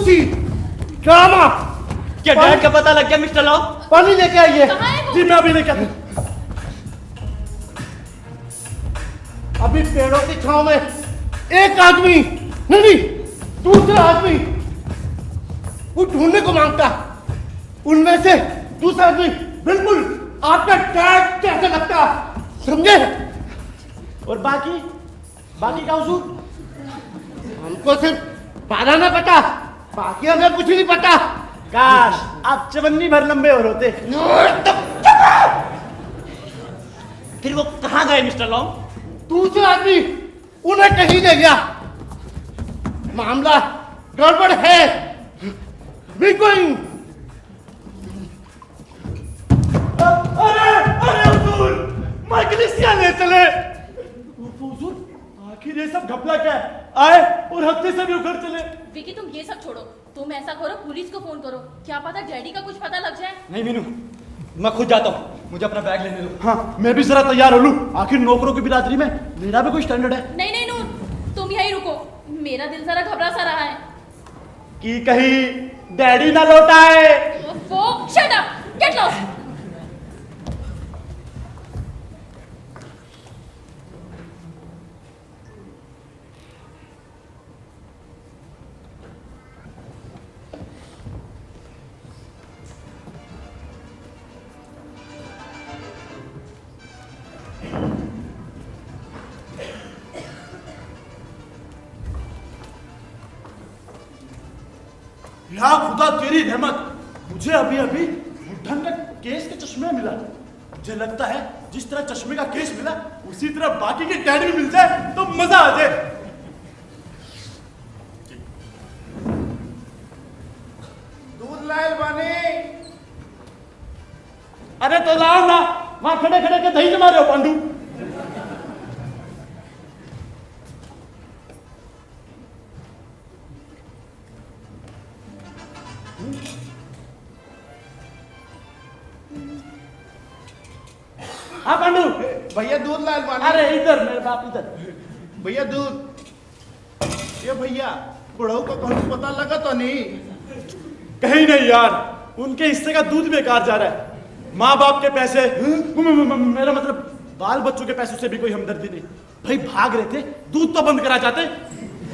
चापलूसी, ड्रामा। क्या डैड का पता लग गया मिस्टर लॉ? पानी लेके आइए। कहाँ है वो? जी मैं अभी लेकर आता हूं। अभी पेड़ों की छांव में एक आदमी, नहीं दूसरा आदमी वो ढूंढने को मांगता, उनमें से दूसरा आदमी बिल्कुल आपका डैड कैसे लगता, समझे? और बाकी बाकी का उसूल? हमको सिर्फ बारह पता, बाकी हमें कुछ नहीं पता। काश आप चवन्नी भर लंबे और होते। फिर वो कहाँ गए मिस्टर लॉ? दूसरा आदमी उन्हें कहीं ले गया। मामला गड़बड़ है। We going? अरे अरे उसूल, मजलिसिया ले चले। उसूल, आखिर ये सब घपला क्या है? आए और हफ्ते से भी उखड़ चले। विकी तुम ये सब छोड़ो, तुम ऐसा करो पुलिस को फोन करो, क्या पता डैडी का कुछ पता लग जाए। नहीं मीनू, मैं खुद जाता हूँ, मुझे अपना बैग लेने दो। हाँ मैं भी जरा तैयार हो लूं, आखिर नौकरों की बिरादरी में मेरा भी कोई स्टैंडर्ड है। नहीं नहीं नूर, तुम यहीं रुको, मेरा दिल जरा घबरा सा रहा है। कि कहीं डैडी ना लौटा है। वो शट अप, गेट लॉस्ट। या खुदा तेरी रहमत, मुझे अभी अभी मुठन का केस के चश्मे मिला। मुझे लगता है जिस तरह चश्मे का केस मिला उसी तरह बाकी के डैड भी मिल जाए तो मजा आ जाए। दूध लायल बानी। अरे तो लाओ ना, वहां खड़े खड़े के दही जमा रहे हो पांडू। हाँ पांडू। भैया दूध लायल बानी। अरे इधर मेरे बाप इधर। भैया दूध। ये भैया बुढ़ऊ को कौन पता लगा तो नहीं? कहीं नहीं यार, उनके हिस्से का दूध बेकार जा रहा है। माँ बाप के पैसे, मेरा मतलब बाल बच्चों के पैसों से भी कोई हमदर्दी नहीं। भाई भाग रहे थे, दूध तो बंद करा जाते।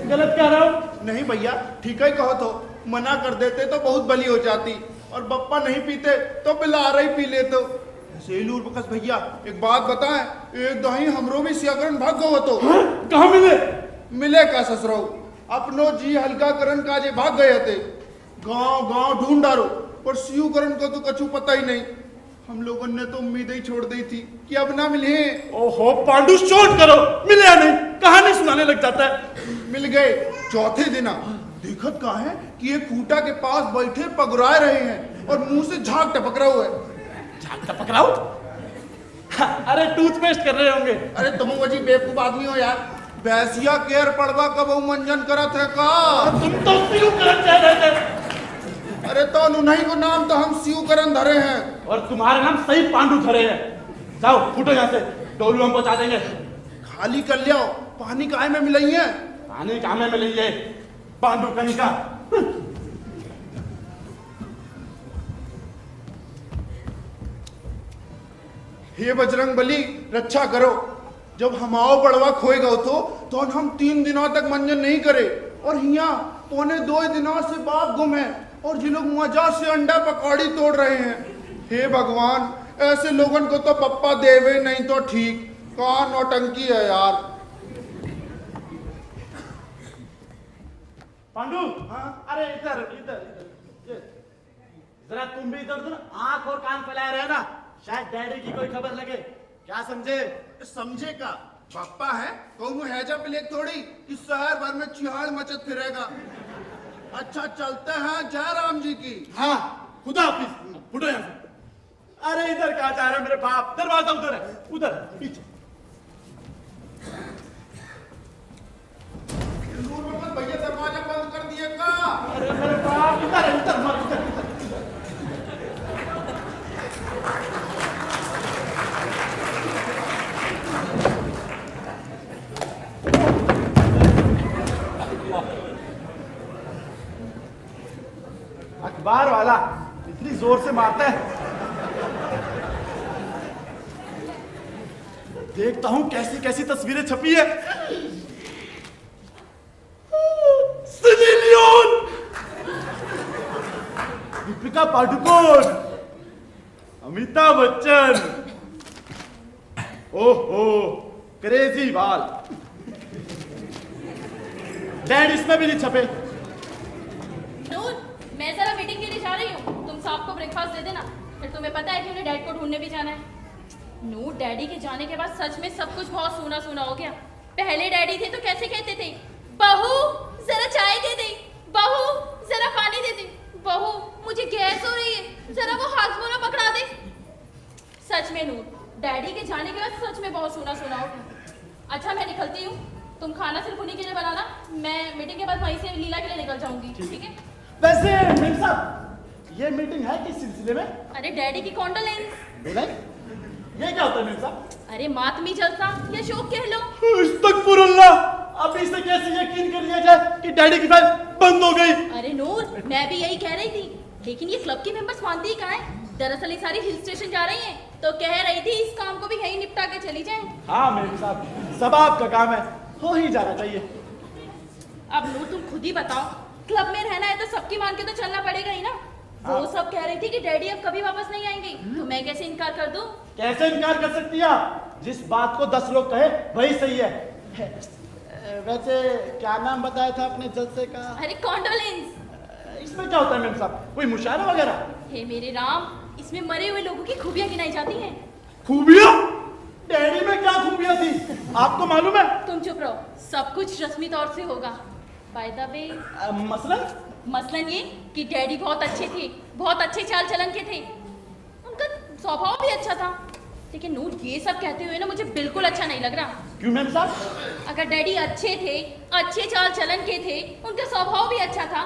गलत कह रहा हूँ? नहीं भैया ठीक ही कहो, तो मना कर देते तो बहुत बली हो जाती, और बप्पा नहीं पीते तो बिलार ही पी ले। तो सेलूर बकस भैया एक बात बताएं, एक दही हमरो भी सियाकरण भाग गो तो कहाँ मिले? मिले का ससुरो अपनो जी हल्का करन काजे भाग गए थे। गांव गांव ढूंढ डारो पर सियू करन को तो कछु पता ही नहीं। हम लोगों ने तो उम्मीद ही छोड़ दी थी कि अब ना मिले। ओहो पांडु शोध करो, मिले या नहीं? कहानी सुनाने लग जाता है। मिल गए चौथे दिन। दिक्कत कहाँ है कि एक खूटा के पास बैठे पगुराए रहे हैं और मुंह से झाग टपक रहा हुआ है। झाग टपक रहा हूं? अरे टूथपेस्ट कर रहे होंगे। अरे तुम वजी बेवकूफ आदमी हो यार। बैसिया केयर पड़वा कब मंजन करत है का? तुम तो सियू करन कह रहे थे। अरे तो उन्हीं को नाम तो हम सियू करन धरे हैं, और तुम्हारा नाम सही पांडु धरे हैं। जाओ फूटो यहाँ से, डोलू हम पहुंचा देंगे। खाली कर लियो, पानी काहे में मिलाई है? पानी कहाँ में मिलेंगे? पांडु कहीं का। हे बजरंग बली रक्षा करो। जब हमाओ बड़वा खोए गए तो हम 3 दिनों तक मंजन नहीं करे, और यहाँ पौने 2 दिनों से बाप गुम है, और जिन लोग मजा से अंडा पकौड़ी तोड़ रहे हैं। हे भगवान, ऐसे लोगन को तो पप्पा देवे नहीं तो ठीक। कौन नौटंकी है यार। पांडु, हाँ? अरे इधर इधर इधर, जरा तुम भी इधर उधर आंख और कान फैलाए रहे ना, शायद डैडी की कोई खबर लगे। क्या समझे? समझे का पप्पा है कौन हैजा प्लेग थोड़ी इस शहर भर में चिहाड़ मचत फिरेगा। अच्छा चलते हैं जय राम जी की। हाँ खुदा हाफिज, फुटो यहाँ से। अरे इधर कहाँ जा रहे हो मेरे बाप? दरवाजा उधर है, उधर पीछे। भैया दरवाजा बंद कर दिए का? अरे मेरे बाप इधर है, इधर मत इधर इधर। अखबार वाला इतनी जोर से मारता है। देखता हूं कैसी कैसी तस्वीरें छपी है। सनी लियोन, दीपिका पादुकोण, अमिताभ बच्चन, ओहो क्रेजी बाल। डैड इसमें भी नहीं छपे। नूर, मैं जरा मीटिंग के लिए जा रही हूँ, तुम साहब को ब्रेकफास्ट दे देना, फिर तुम्हें पता है कि उन्हें डैड को ढूंढने भी जाना है। नूर, डैडी के जाने के बाद सच में सब कुछ बहुत सूना सूना हो गया। पहले डैडी थे तो कैसे कहते थे, बहू जरा चाय दे दे, बहू जरा पानी दे दे, बहू मुझे गैस हो रही है, जरा वो हाजमोला पकड़ा दे। सच में नूर, डैडी के जाने के बाद सच में बहुत सूना सूना हो गया। अच्छा मैं निकलती हूँ, तुम खाना सिर्फ उन्हीं के लिए बनाना, मैं मीटिंग के बाद वहीं से लीला के लिए निकल जाऊंगी, ठीक है? वैसे मेम साहब, ये मीटिंग है किस सिलसिले में? अरे डैडी की कॉन्डोलेंस। ये क्या होता है मेम साहब? अरे मातमी जलसा या शोक कह लो। अस्तगफुरुल्लाह, अब इसे कैसे यकीन कर लिया जाए कि डैडी की फाइल बंद हो गई? अरे नूर, मैं भी यही कह रही थी, लेकिन ये क्लब की मेंबर्स मानती ही कहाँ है? दरअसल ये सारी हिल स्टेशन जा रही हैं, तो कह रही थी इस काम को भी यहीं निपटा के चली जाएं। हाँ मेम साहब, सब आपका काम है, हो ही जाना चाहिए। अब नूर तुम खुद ही बताओ, क्लब में रहना है तो सबकी मान के तो चलना पड़ेगा ही ना। वो सब कह रही थी कि डैडी अब कभी वापस नहीं आएंगे, तो मैं कैसे इनकार कर दूं? कैसे इनकार कर सकती है आप? जिस बात को 10 लोग कहे वही सही है। वैसे क्या नाम बताया था आपने जलसे का? अरे कॉन्डोलेंस। इसमें क्या होता है मेम साहब, कोई मुशायरा वगैरह? हे मेरे राम, इसमें मरे हुए लोगों की खूबियां गिनाई जाती हैं। खूबियां? डैडी में क्या खूबियां थी आपको मालूम है? तुम चुप रहो, सब कुछ रस्मी तौर से होगा। बाय द वे, मसलन ये कि डैडी बहुत अच्छे थे, बहुत अच्छे चाल चलन के थे, उनका स्वभाव भी अच्छा था। लेकिन नूर, ये सब कहते हुए ना मुझे बिल्कुल अच्छा नहीं लग रहा। क्यों मैम साहब? अगर डैडी अच्छे थे, अच्छे चाल चलन के थे, उनका स्वभाव भी अच्छा था,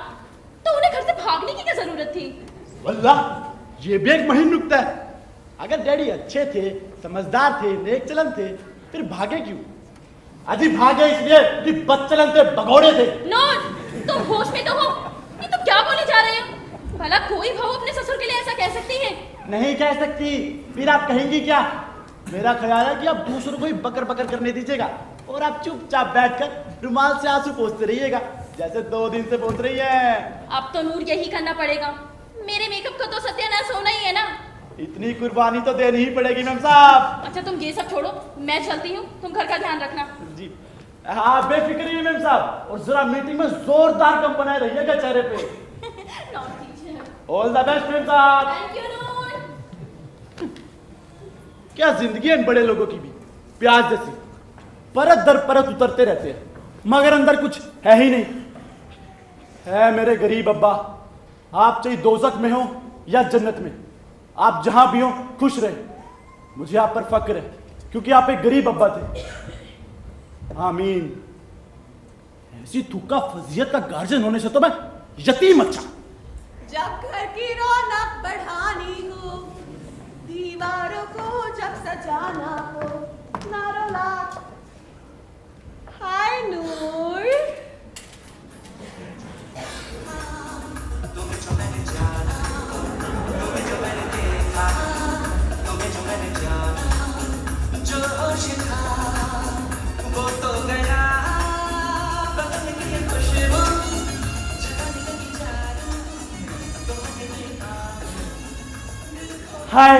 तो उन्हें घर से भागने की क्या जरूरत थी? वल्लाह, ये भी एक महीन नुक्ता है। अगर डैडी अच्छे थे, समझदार थे, नेक चलन थे, फिर भागे क्यों? अजी भागे इसलिए कि बदचलन थे, भगोड़े थे। नूर, तुम होश में तो हो? ये तुम क्या बोले जा रहे हो? भला कोई बहू अपने ससुर के लिए ऐसा कह सकती है? नहीं कह सकती, फिर आप कहेंगी क्या? मेरा ख्याल है कि आप दूसरों को ही बकर बकर करने दीजिएगा और आप चुपचाप बैठकर रुमाल से आंसू पोंछते रहिएगा, जैसे 2 दिन से पोंछ रही है। अब तो नूर यही करना पड़ेगा, मेरे मेकअप का तो सत्यानाश होना ही है ना। इतनी कुर्बानी तो देनी ही पड़ेगी मैम साहब। अच्छा तुम ये सब छोड़ो, मैं चलती हूँ, तुम घर का ध्यान रखना। जी हाँ, बेफिक्र रहिए मैम साहब, और जरा मीटिंग में जोरदार कम बनाए रहिएगा चेहरे पे। ऑल द बेस्ट मैम साहब। थैंक यू नूर। क्या जिंदगी है इन बड़े लोगों की भी, प्याज जैसी, परत दर परत उतरते रहते हैं, मगर अंदर कुछ है ही नहीं। है मेरे गरीब अब्बा, आप चाहे दोजख में हो या जन्नत में, आप जहां भी हो खुश रहे। मुझे आप पर फक्र है क्योंकि आप एक गरीब अब्बा थे। आमीन। ऐसी थूका फजीयत का गार्जियन होने से तो मैं यतीम अच्छा। जब घर की रौनक बढ़ानी हो, दीवारों को जब सजाना हो, नारोला। हाय नूर। हाय,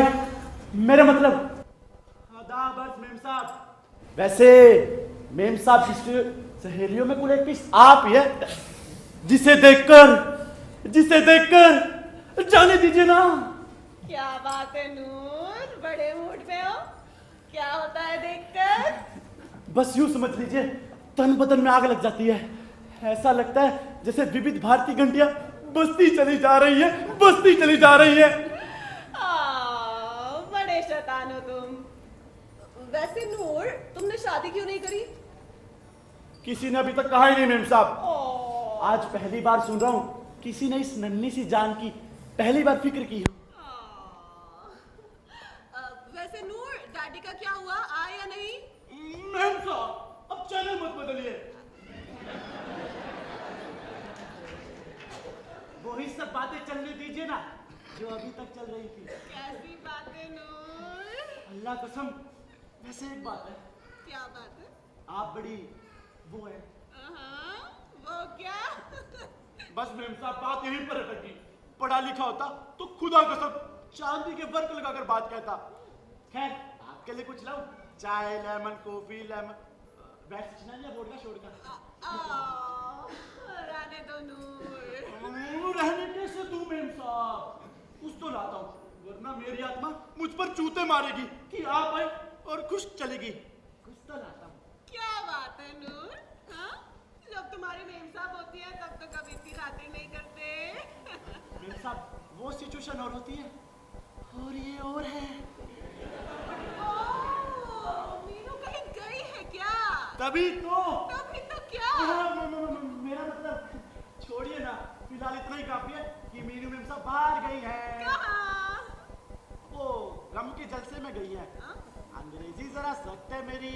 मेरा मतलब आदाब मेम साहब। वैसे मेम साहब की सहेलियों में कुल एक पीस आप ही है, जिसे देखकर जाने दीजिए ना। क्या बात है नूर, बड़े मूड में हो? क्या होता है देखकर? बस यूं समझ लीजिए, तन बदन में आग लग जाती है। ऐसा लगता है जैसे विविध भारती घंटियां बजती चली जा रही है, बजती चली जा रही है। बड़े शैतान हो तुम। वैसे नूर, तुमने शादी क्यों नहीं करी? किसी ने अभी तक कहा ही नहीं मेम साहब। आज पहली बार सुन रहा हूँ किसी ने इस नन्ही सी जान की पहली बार फिक्र की हो। वैसे नूर, डैडी का क्या हुआ, आया या नहीं? मेम साहब, अब चैनल मत बदलिए। वही वही सब बातें चलने दीजिए ना जो अभी तक चल रही थी। कैसी बातें नूर? अल्लाह कसम, वैसे एक बात है, क्या बात है? आप बड़ी वो है। वो क्या? बस मेम साहब बात यहीं पर अटकी। पढ़ा लिखा होता तो खुदा कसम चांदी के वर्क लगाकर बात कहता। खैर आपके लिए कुछ लाऊं? चाय, लेमन, कॉफी, लेमन, वैक्सीन या वोडका शोडका? रहने दो नूर। रहने कैसे दूं मेम साहब? कुछ तो लाता हूँ, वरना मेरी आत्मा मुझ पर चूते मारेगी कि आप आए और खुश चलेगी। कुछ तो लाता हूँ। क्या बात है नूर? हाँ? जब तुम्हारी मेम साहब होती है तब तो कभी इतनी बातें नहीं करते। मेम साहब वो सिचुएशन और होती है और ये और है। मीनू कहीं गई है क्या? तभी तो क्या? मेरा मतलब छोड़िए ना, फिलहाल इतना ही काफी है कि मीनू मेम साहब बाहर गई है। कहाँ? वो गम के जलसे में गई है। हाँ? अंग्रेजी जरा सख्त है मेरी,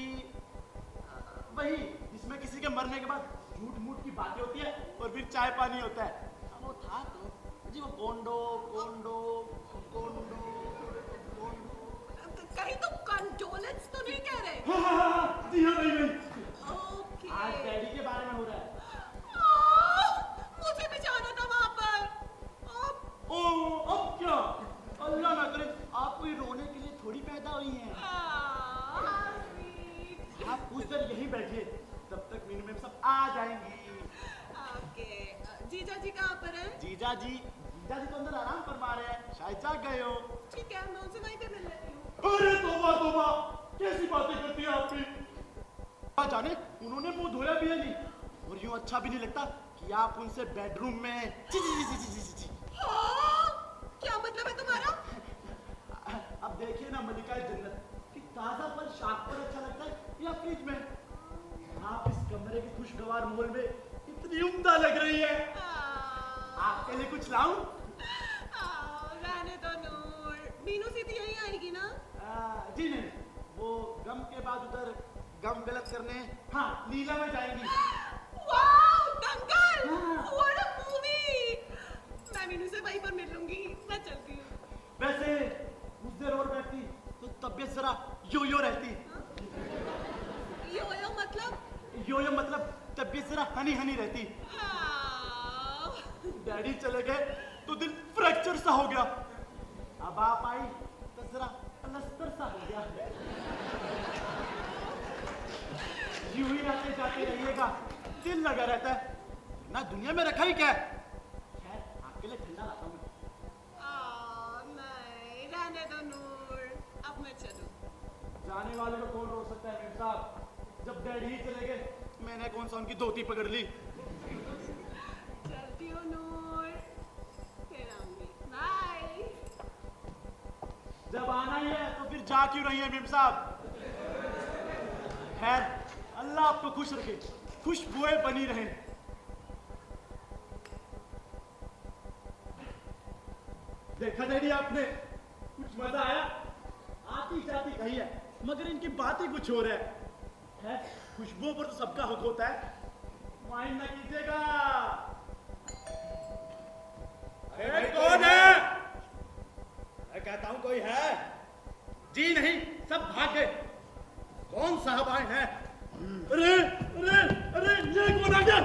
वही जिसमें किसी के मरने के बाद झूठ मूठ की बातें होती है और फिर चाय पानी होता है। वो था तो जी, वो कोंडो कोंडो कोंडो कोंडो। कहीं तुम कंडोलेंस तो नहीं कह रहे? जी हाँ, नहीं नहीं, ओके। आज डैडी के बारे में हो रहा है। मुझे भी जाना था वहाँ पर। अब क्या? अल्लाह ना करे आप कोई रोने के लिए थोड़ी पैदा हुई हैं। आप कुछ देर यहीं बैठिए, तब तक मीनू मैम सब आ जाएंगी। ओके। जीजा जी कहाँ पर है? जीजा जी तो अंदर आराम फरमा रहे हैं, शायद जाग गए हो। ठीक है, मैं उनसे वहीं पे मिल लेती हूँ। अरे तौबा तौबा, कैसी बातें करती हैं आप भी। जाने उन्होंने मुंह धोया भी है नहीं, और यूं अच्छा भी नहीं लगता कि आप उनसे बेडरूम में ची ची ची ची ची ची। क्या मतलब है तुम्हारा? अब देखिए ना मलिका जन्नत कि ताजा फल शाख पर अच्छा लगता है या फ्रिज में। आप इस कमरे के खुशगवार माहौल में इतनी उम्दा लग रही है। आपके लिए कुछ लाऊं? रहने दो नूर। मीनू सीधी यहीं आएगी ना? जी नहीं, वो गम के बाद उधर गम गलत करने हाँ लीला में जाएंगी। Wow, Dangal! What a movie! मैं मीनू से वहीं पर मिल लूंगी। मैं चलती हूँ। वैसे कुछ देर और बैठती तो तबीयत जरा यो यो रहती। यो मतलब? यो मतलब तबीयत जरा हनी हनी रहती। डैडी चले गए तो दिल फ्रैक्चर सा हो गया, अब आप आई तो जरा प्लास्टर सा हो गया। यूं ही आते जाते रहिएगा, दिल लगा रहता है ना, दुनिया में रखा ही क्या है। खैर आपके लिए ठंडा लाता हूँ। नहीं, रहने दो नूर, अब मैं चलूं। जाने वाले को कौन रोक सकता है मेम साहब, जब डैडी ही चले गए मैंने कौन सा उनकी धोती पकड़ ली। चलती हूँ नूर, फिर आऊंगी। बाय। जब आना ही है तो फिर जा क्यों रही है मेम साहब। खैर अल्लाह आपको खुश रखे, खुशबुएं बनी रहे। देखा डैडी आपने, कुछ मजा आया? आती जाती कही है मगर इनकी बात ही कुछ हो रहा है। खुशबुओं पर तो सबका हक होता है, माइंड ना कीजिएगा। अरे कौन है? मैं कहता हूं कोई है? जी नहीं, सब भाग गए। कौन साहब आए हैं? अरे अरे अरे ये कौन आ गया?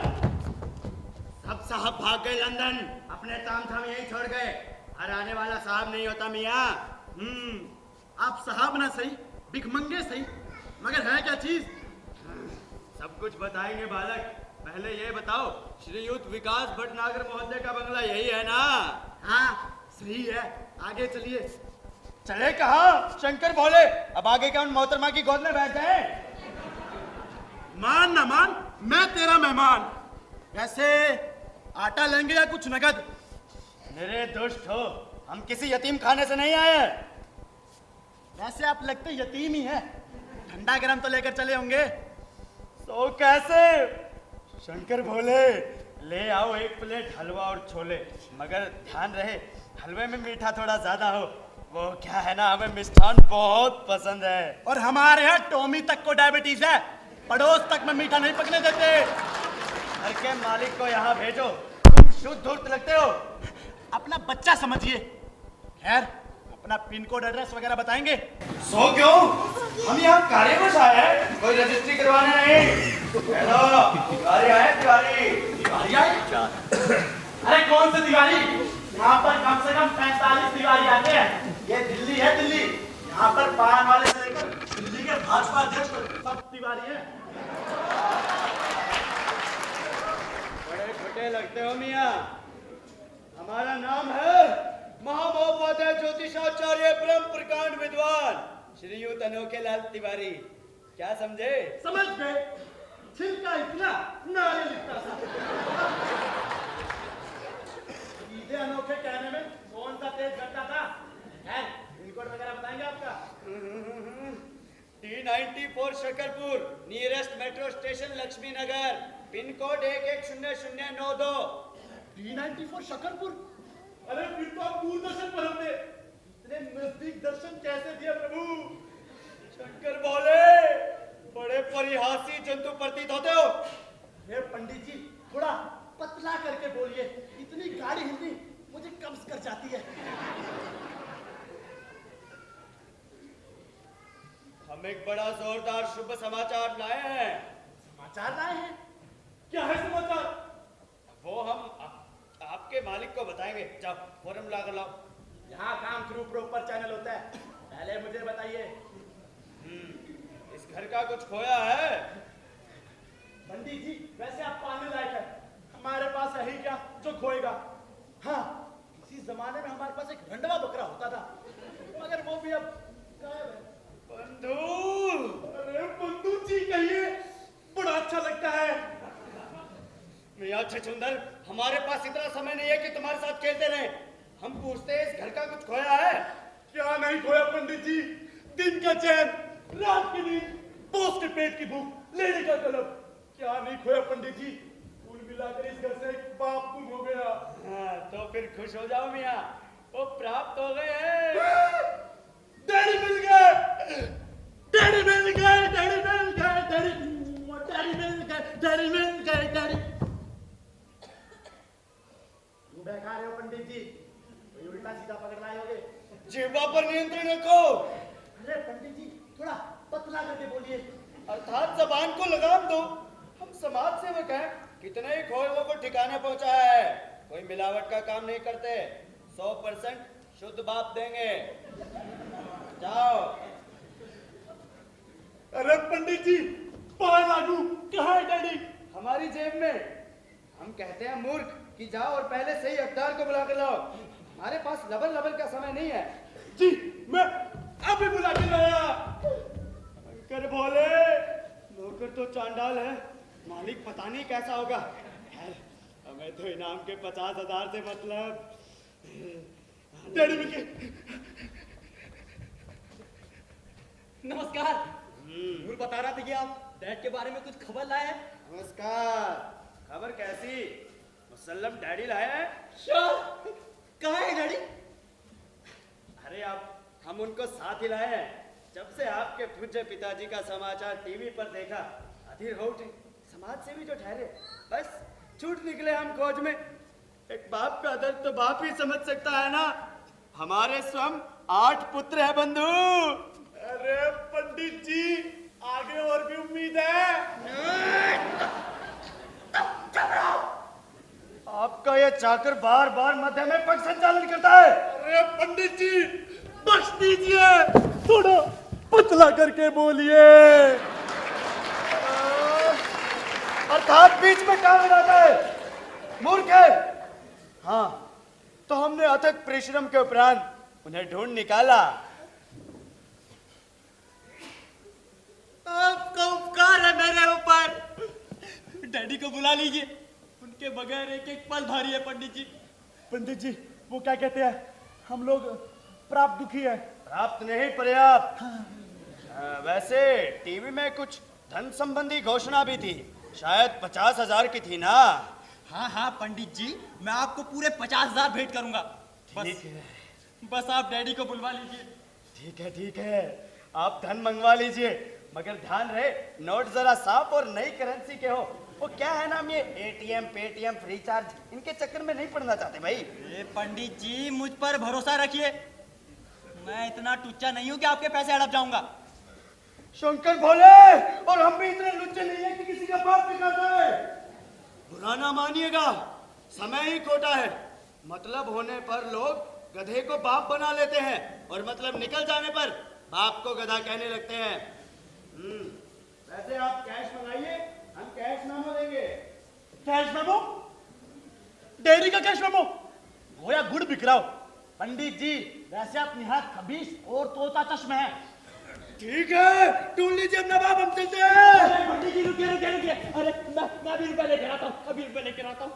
सब साहब भाग गए लंदन, अपने ताम झाम यहीं छोड़ गए। हर आने वाला साहब नहीं होता मियाँ। आप साहब ना सही, भिखमंगे सही, मगर है क्या चीज? सब कुछ बताएंगे बालक, पहले ये बताओ श्रीयुत विकास भटनागर महोदय का बंगला यही है ना? हाँ सही है, आगे चलिए। चले कहाँ? शंकर बोले अब आगे क्या उन मोहतरमा की गोद में बैठ जाए? मान ना मान, मैं तेरा मेहमान। वैसे आटा लेंगे या कुछ नगद? मेरे दुष्ट हो, हम किसी यतीम खाने से नहीं आए। वैसे आप लगते यतीम ही हैं, ठंडा गरम तो लेकर चले होंगे। तो कैसे? शंकर भोले ले आओ एक प्लेट हलवा और छोले, मगर ध्यान रहे हलवे में मीठा थोड़ा ज्यादा हो। वो क्या है ना, हमें मिष्ठान बहुत पसंद है। और हमारे यहाँ टॉमी तक को डायबिटीज है, पड़ोस तक में मीठा नहीं पकने देते। घर के मालिक को यहाँ भेजो, तुम शुद्ध धूर्त लगते हो। अपना बच्चा समझिए। खैर, अपना पिन कोड एड्रेस वगैरह बताएंगे? सो क्यों? हम यहाँ कार्यवश आए हैं, कोई रजिस्ट्री करवाने नहीं। हेलो, तिवारी आए, तिवारी आए। अरे कौन से तिवारी? यहाँ पर कम से कम 45 तिवारी आते हैं। ये दिल्ली है, दिल्ली। यहाँ पर पान वाले से लेकर दिल्ली के भाजपा अध्यक्ष सब तिवारी हैं। बड़े छोटे लगते हो मियाँ। हमारा नाम है महामहोपाध्याय ज्योतिषाचार्य परम प्रकांड विद्वान श्रीयुत अनोखेलाल तिवारी। क्या समझे? समझ गए। छिलका इतना, नारे लिखता सा। सीधे अनोखे कहने में कौन सा तेज घटता था? खैर, पिन कोड वगैरह बताएंगे आपका? T94 Shakarpur, nearest metro station Laxmi Nagar, pin code 110092। T94 Shakarpur? अरे फिर तो आप दूरदर्शन पर हमने इतने नजदीक दर्शन कैसे दिया प्रभु? शंकर बोले, बड़े परिहासी जंतु प्रतीत होते हो। हे पंडित जी, थोड़ा पतला करके बोलिए। इतनी गाढ़ी हिंदी मुझे कब्ज कर जाती है। हम एक बड़ा जोरदार शुभ समाचार लाए हैं। समाचार लाए हैं? क्या है समाचार? वो हम आपके मालिक को बताएंगे। जाओ फॉर्म ला कर लाओ। यहाँ काम थ्रू प्रॉपर चैनल होता है। पहले मुझे बताइए। इस घर का कुछ खोया है? पंडित जी, वैसे आप पाने लायक है। हमारे पास है ही क्या जो खोएगा? हाँ, किसी जमाने में हमारे पास एक रंडवा बकरा होता था, मगर वो भी अब गायब है। बंधु! अरे बंधु जी कहिए, बड़ा अच्छा लगता है। मियां छछुंदर, हमारे पास इतना समय नहीं है कि तुम्हारे साथ खेलते रहे। हम पूछते हैं, इस घर का कुछ खोया है? क्या नहीं खोया पंडित जी? दिन का चैन, रात की नींद, बोस के पेट की भूख, लेने का तलब, क्या नहीं खोया पंडित जी? कुल मिलाकर इस घर से एक बाप गुम हो गया। हाँ, तो फिर खुश हो जाओ मियां, वो प्राप्त हो गए हैं। डैडी मिल गए, डैडी मिल गए, डैडी मिल गए, डैडी मिल गए, डैडी मिल गए, डैडी। क्यों बहका रहे हो पंडित जी? कोई उल्टा सीधा पकड़ लाए होगे। जिह्वा पर नियंत्रण रखो। अरे पंडित जी, थोड़ा पतला करके बोलिए। अर्थात जबान को लगाम दो। हम समाज सेवक हैं, कितने ही खोए को ठिकाने पहुंचाया है। कोई मिलावट का काम नहीं करते। 100% शुद्ध बाप देंगे। जाओ। अरे पंडित जी, पान लागू कहाँ है डैडी? हमारी जेब में। हम कहते हैं मूर्ख कि जाओ और पहले सही हकदार को बुला के लाओ। हमारे पास लबल लबल का समय नहीं है। जी, मैं अभी बुला के लाया। शंकर भोले, नौकर तो चांडाल है, मालिक पता नहीं कैसा होगा। खैर, हमें तो इनाम के 50,000 से मतलब। डैडी मिल गए। नमस्कार। नूर बता रहा था कि आप डैड के बारे में कुछ खबर लाए हैं। नमस्कार। खबर कैसी? मुसल्लम डैडी लाए हैं। कहाँ है डैडी? अरे आप, हम उनको साथ ही लाए हैं। जब से आपके पूज्य पिताजी का समाचार टीवी पर देखा, अधीर हो उठे। समाज सेवी जो ठहरे, बस छूट निकले हम खोज में। एक बाप का दर्द तो बाप ही समझ सकता है ना। हमारे स्वयं 8 पुत्र है बंधु। अरे पंडित जी, आगे और भी उम्मीद है। आपका ये चाकर बार बार मध्य में पग संचालन करता है। अरे पंडित जी, बख्श दीजिए, थोड़ा पतला करके बोलिए। अर्थात बीच में काम रहता है, मूर्ख है। हाँ, तो हमने अथक परिश्रम के उपरांत उन्हें ढूंढ निकाला। आपका उपकार है मेरे ऊपर। डैडी को बुला लीजिए, उनके बगैर एक एक पल भारी है पंडित जी। पंडित जी, वो क्या कहते हैं, हम लोग प्राप्त दुखी है। प्राप्त नहीं, पर्याप्त। वैसे टीवी में कुछ धन संबंधी घोषणा भी थी, शायद 50,000 की थी ना। हाँ हाँ पंडित जी, मैं आपको पूरे 50,000 भेंट करूंगा। बस आप डैडी को बुलवा लीजिए। ठीक है, आप धन मंगवा लीजिए, मगर ध्यान रहे नोट जरा साफ और नई करेंसी के हो वो क्या है नाम ये एटीएम पेटीएम फ्री चार्ज, इनके चक्कर में नहीं पड़ना चाहते भाई। पंडित जी मुझ पर भरोसा रखिए, मैं इतना टुच्चा नहीं हूँ कि आपके पैसे हड़प जाऊंगा। शंकर भोले, और हम भी इतने लुच्चे नहीं है कि किसी का बाप निकालता है। बुरा ना मानिएगा, समय ही खोटा है। मतलब होने पर लोग गधे को बाप बना लेते हैं और मतलब निकल जाने पर बाप को गधा कहने लगते हैं। वैसे आप कैश मंगाइए, हम कैश मेमो देंगे। Cash memo? डेयरी का कैश मेमो? वो या गुड़ बिक रहा हो। पंडित जी वैसे आप निहायत खबीस और तोता चश्म है। ठीक है, ढूंढ लीजिए अपना बाप, हम चलते हैं। अरे पंडित जी रुकिए रुकिए रुकिए, अरे मैं अभी रुपए लेकर आता हूँ, अभी रुपए लेकर आता हूँ।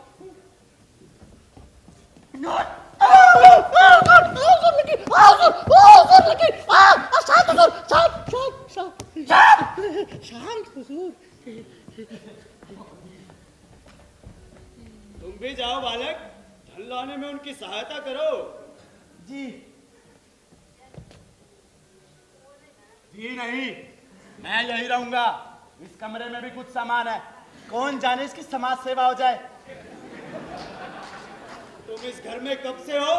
तुम भी जाओ बालक, धन लाने में उनकी सहायता करो। जी जी नहीं, मैं यही रहूंगा। इस कमरे में भी कुछ सामान है, कौन जाने इसकी समाज सेवा हो जाए। तुम इस घर में कब से हो?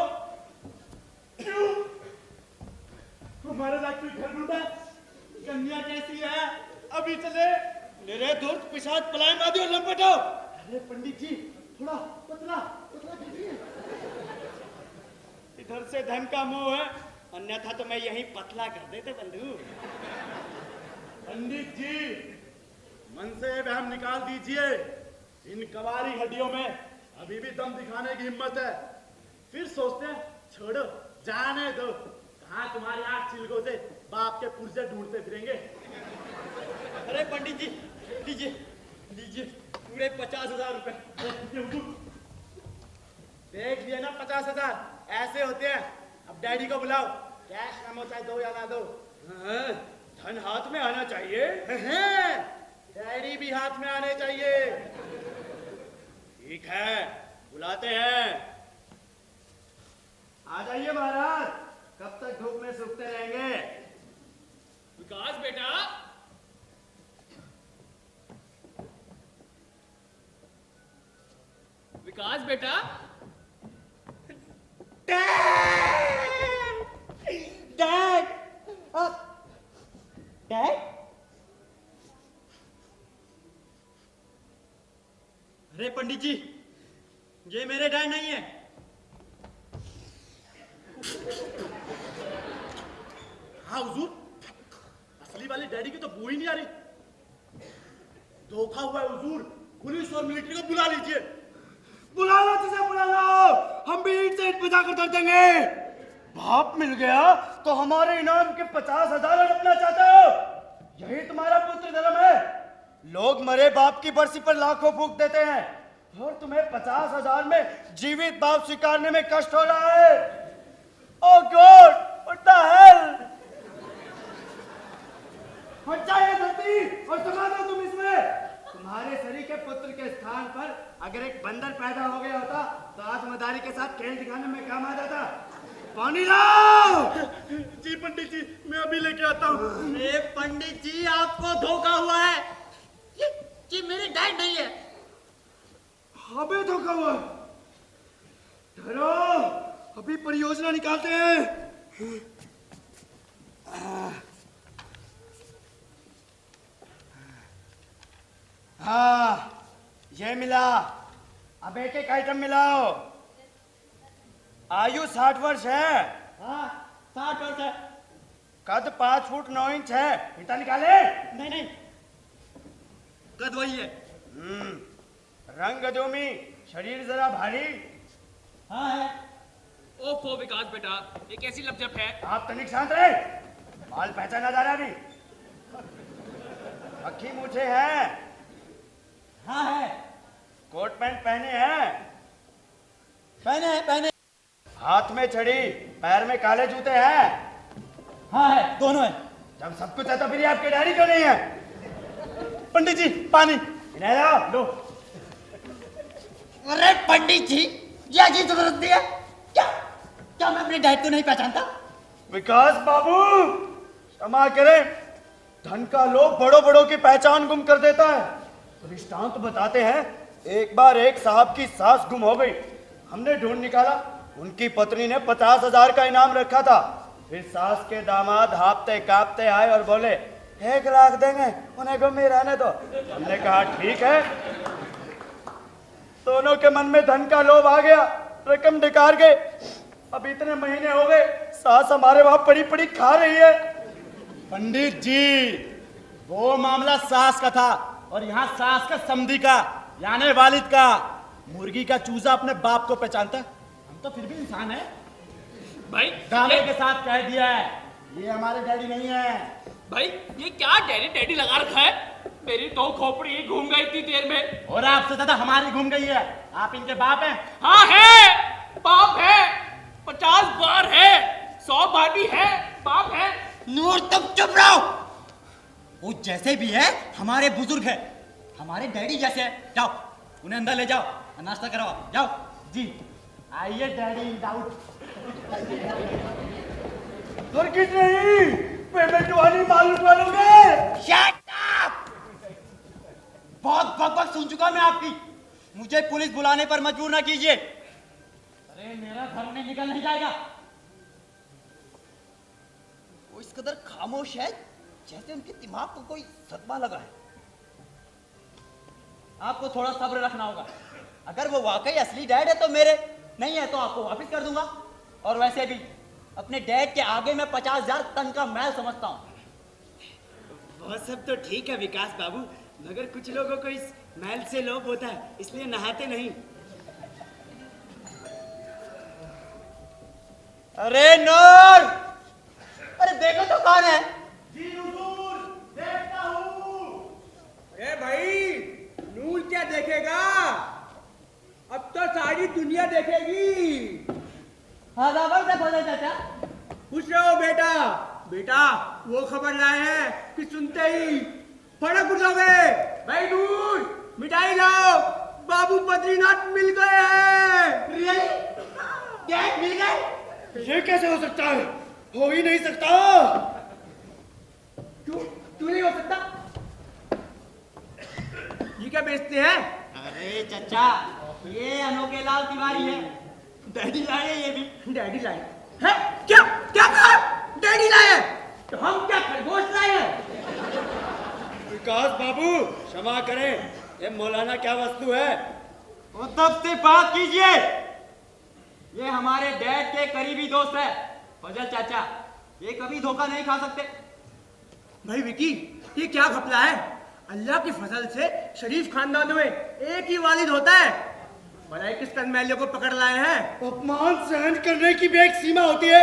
हमारे लायक कोई घर ढूंढा? कन्या कैसी है? अभी चले। मेरे दोस्त पिशाच पलायनवादी और लंपट हो। अरे पंडित जी थोड़ा पतला पतला कीजिए। इधर से धन का मोह है, अन्यथा तो मैं यही पतला कर देते बंधु। पंडित जी मन से वहम निकाल दीजिए, इन कवारी हड्डियों में अभी भी दम दिखाने की हिम्मत है। फिर सोचते हैं छोड़ो जाने दो, कहाँ तुम्हारी आंख चिलकों से बाप के पुर्जे ढूंढते फिरेंगे। अरे पंडित जी लीजिए लीजिए पूरे 50,000 रुपए। देख लिए ना 50,000 ऐसे होते हैं। अब डैडी को बुलाओ, कैश मेमो चाहे दो या ना दो, धन हाथ में आना चाहिए। डैडी भी हाथ में आने चाहिए। ठीक है बुलाते हैं। आ जाइए महाराज, कब तक धूप में सूखते रहेंगे? विकास बेटा, विकास बेटा, डैड डैड, अरे पंडित जी ये मेरे डैड नहीं है। हाँ हुजूर, असली वाले डैडी की तो बू ही नहीं आ रही। धोखा हुआ है हुजूर, पुलिस और मिलिट्री को बुला लीजिए। बुला लो जिसे बुला लो, हम भी ईंट से ईंट बजा कर दर देंगे। बाप मिल गया तो हमारे इनाम के 50,000 हड़पना चाहते हो? यही तुम्हारा पुत्र धर्म है? लोग मरे बाप की बरसी पर लाखों फूंक देते हैं और तुम्हें 50,000 में जीवित बाप स्वीकारने में कष्ट हो रहा है। Oh God, what the hell? हट जाइए धरती और समा दो तुम इसमें। तुम्हारे शरीर के पुत्र के स्थान पर अगर एक बंदर पैदा हो गया होता तो आज मदारी के साथ खेल दिखाने में काम आ जाता। पानी लाओ। जी पंडित जी मैं अभी लेके आता हूँ। अरे पंडित जी आपको धोखा हुआ है, ये मेरे डैड नहीं है। हमें धोखा हुआ। ठहरो, अभी परियोजना निकालते हैं। हाँ ये मिला। अब एक एक आइटम मिलाओ। आयु 60 वर्ष है। हाँ 60 वर्ष है। कद 5 फुट 9 इंच है। इतना निकाले? नहीं नहीं, कद वही है। रंग गजोमी, शरीर जरा भारी। हाँ है। ओफो विकास बेटा, ये कैसी लपजप है? आप तनिक शांत रहे, बाल पहचाना जा रहा अभी। अखी मूछे हैं। हाँ है। कोट पैंट पहने हैं? पहने। हाथ में छड़ी, पैर में काले जूते हैं? हाँ है, दोनों है। जब सब कुछ है तो फिर आपके डैडी क्यों नहीं है? पंडित जी पानी लो। अरे पंडित जी ये अजीब जबरदस्ती है। क्या मैं अपने डैड को नहीं पहचानता? विकास बाबू क्षमा करें, धन का लोभ बड़ों बड़ों की पहचान गुम कर देता है। दृष्टांत बताते हैं। एक बार एक साहब की सास गुम हो गई। हमने ढूंढ निकाला, उनकी पत्नी ने 50,000 का इनाम रखा था। फिर सास के दामाद हाँफते कांपते आए और बोले 1 लाख देंगे, उन्हें गुम ही रहने दो। हमने कहा ठीक है। दोनों के मन में धन का लोभ आ गया, रकम निकाल गए। अब इतने महीने हो गए, सास हमारे वहां पड़ी पड़ी खा रही है। पंडित जी, वो मामला सास का था और यहाँ सास का समधी का, यानी वालिद का। मुर्गी का चूजा अपने बाप को पहचानता है, हम तो फिर भी इंसान है। भाई दावे के साथ कह दिया है, ये हमारे डैडी नहीं है। भाई ये क्या डैडी डैडी लगा रखा है? मेरी तो खोपड़ी ही घूम गई इतनी देर में। और आपसे ज्यादा हमारी घूम गई है। आप इनके बाप हैं। हाँ है, बाप है, 50 बार है, 100 बार भी है, बाप है। नूर तुम चुप रहो। वो जैसे भी है हमारे बुजुर्ग है, हमारे डैडी जैसे है। जाओ उन्हें अंदर ले जाओ, नाश्ता करवाओ, जाओ। जी आइए डैडी इन डाउट। सर्किट नहीं, पेमेंट वाली मालूम वालोगे। Shut up! बहुत बकबक सुन चुका मैं आपकी। मुझे पुलिस बुलाने पर मजबूर ना कीजिए। अरे मेरा घर में निकल नहीं जाएगा। वो इस कदर खामोश है जैसे उनके दिमाग को कोई सदमा लगा है। आपको थोड़ा सब्र रखना होगा। अगर वो वाकई असली डैड है तो मेरे, नहीं है तो आपको वापस कर दूंगा। और वैसे भी अपने डैड के आगे मैं 50,000 टन का मैल समझता हूं। वो सब तो ठीक है विकास बाबू, मगर कुछ लोगों को इस मैल से लोभ होता है, इसलिए नहाते नहीं। अरे नूर, अरे देखो तो कौन है। जी हुजूर, देखता हूँ। अरे भाई, नूर क्या देखेगा, अब तो सारी दुनिया देखेगी। हाँ बराबर से बोले चाचा। खुश रहो बेटा। बेटा वो खबर लाए हैं कि सुनते ही फड़क उठोगे। भाई नूर, मिठाई लाओ, बाबू बद्रीनाथ मिल गए हैं। रियली? डैड मिल गए? ये कैसे हो सकता है? हो ही नहीं सकता। तू नहीं हो सकता। ये क्या बेचते हैं? अरे चचा, ये अनोखे लाल तिवारी है, डैडी लाए ये भी। डैडी लाए हैं? क्या क्या कहा? डैडी लाए? तो हम क्या खरगोश लाए हैं? विकास बाबू क्षमा करें, ये मौलाना क्या वस्तु है? तब से बात कीजिए। ये हमारे डैड के करीबी दोस्त है, फजल चाचा। ये कभी धोखा नहीं खा सकते। भाई विकी, ये क्या घपला है? अल्लाह की फजल से शरीफ खानदानों में एक ही वालिद होता है। भलाई किस कनमैलियों को पकड़ लाए हैं? अपमान सहन करने की भी एक सीमा होती है।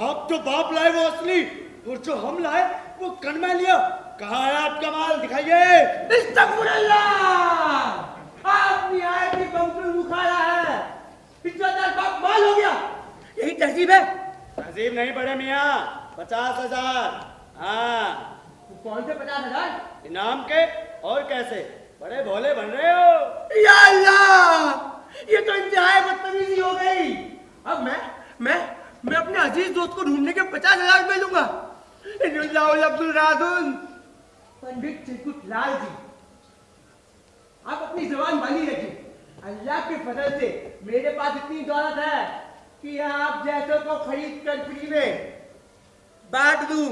आप जो बाप लाए वो असली, और जो हम लाए वो कनमैलिया। कहाँ है आपका माल, दिखाइए। इस्तगफुरुल्लाह! आप निहायत ही बमकुल मुखारा है। इज्जतदार बाप माल हो गया, यही तहजीब है। तहजीब नहीं बड़े मियाँ, 50,000। हाँ, कौन से 50,000? इनाम के और कैसे, बड़े भोले बन रहे हो। या अल्लाह, ये तो इंतहाई बदतमीजी हो गई। अब मैं अपने अजीज दोस्त को ढूंढने के 50,000 में लूंगा। अब्दुल राजुन, पंडित चिरकुट लाल जी, आप अपनी जुबान बांधी रखिए। अल्लाह के फजल से मेरे पास इतनी दौलत है कि आप जैसों को खरीद कर फ्री में बांट दूं।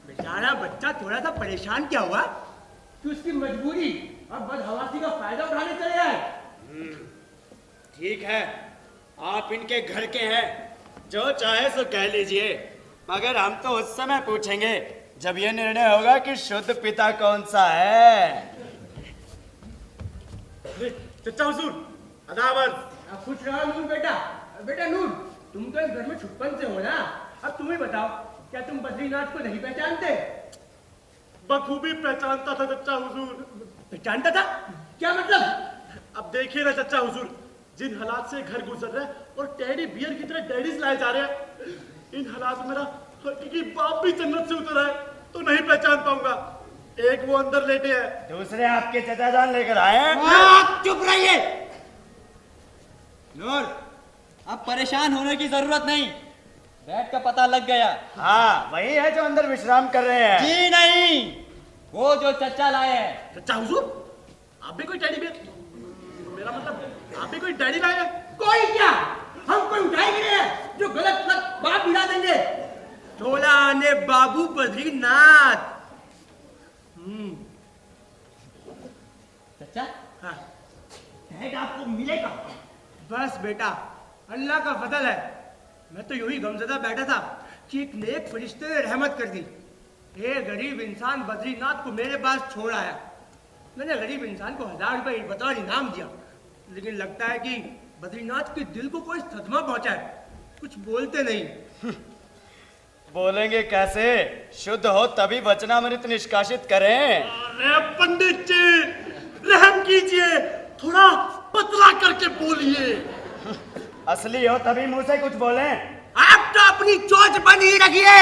बेचारा बच्चा थोड़ा सा परेशान क्या हुआ कि उसकी मजबूरी और बदहवासी का फायदा उठाने चले आए। ठीक है, आप इनके घर के हैं, जो चाहे सो कह लीजिए, मगर हम तो उस समय पूछेंगे जब यह निर्णय होगा कि शुद्ध पिता कौन सा है। चचा हुजूर, अदावत। खुश रहो नूर बेटा। बेटा नूर, तुम तो इस घर में छुपन से हो ना। अब तुम ही बताओ, क्या तुम बद्रीनाथ को नहीं पहचानते? बखूबी पहचानता था चचा हुजूर। पहचानता था? क्या मतलब? अब देखिए ना चचा हुजूर, जिन हालात से घर गुजर रहे हैं और टेडी बियर की तरह डैडीज लाए जा रहे हैं, इन हालात में मेरा हकीकी बाप भी जन्नत से उतर है तो नहीं पहचान पाऊंगा। एक वो अंदर लेटे हैं, दूसरे आपके चचा जान लेकर आए हैं। आप चुप रहिए। नूर, अब परेशान होने की जरूरत नहीं, डैड का पता लग गया। हाँ, वही है जो अंदर विश्राम कर रहे हैं। जी नहीं, वो जो चच्चा लाए हैं। चचा हुजूर, आप भी कोई टेडी बेयर, मेरा मतलब आप भी कोई टेडी लाए हैं? कोई क्या, हम कोई उठाएंगे नहीं जो गलत बात गिरा देंगे। चोला ने बाबू बद्रीनाथ। चच्चा हाँ, टैग आपको मिलेगा। बस बेटा, अल्लाह का फजल है। मैं तो यूं ही गमज़दा बैठा था कि एक नेक फरिश्ते ने रहमत कर दी। ये गरीब इंसान बद्रीनाथ को मेरे पास छोड़ आया। मैंने गरीब इंसान को 1000 रुपये बतौर इनाम दिया, लेकिन लगता है कि बद्रीनाथ के दिल को कोई सदमा पहुंचा है। कुछ बोलते नहीं। बोलेंगे कैसे? शुद्ध हो तभी वचनामृत निष्कासित करें। अरे पंडित जी, रहम कीजिए, थोड़ा पतला करके बोलिए। असली हो तभी मुंह से कुछ बोले। आप तो अपनी चोंच बंद ही रखिए।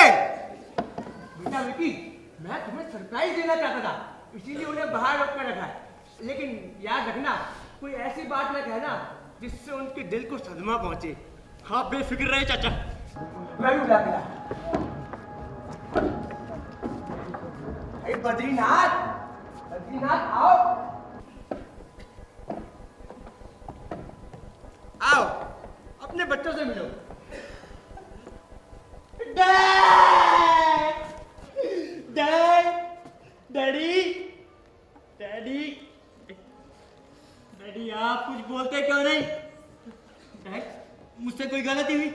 बेटा बेटी, मैं तुम्हें सरप्राइज देना चाहता था, इसीलिए उन्हें बाहर रोक कर रखा है। लेकिन याद रखना, कोई ऐसी बात न कहना जिससे उनके दिल को सदमा पहुंचे। हाँ बेफिक्र रहे चाचा। मैं भी बुला दिला। अरे बद्रीनाथ, बद्रीनाथ आओ, आओ, अपने बच्चों से मिलो। Dad, dad, daddy, daddy, daddy, आप कुछ बोलते क्यों नहीं? डैड, मुझसे कोई गलती हुई?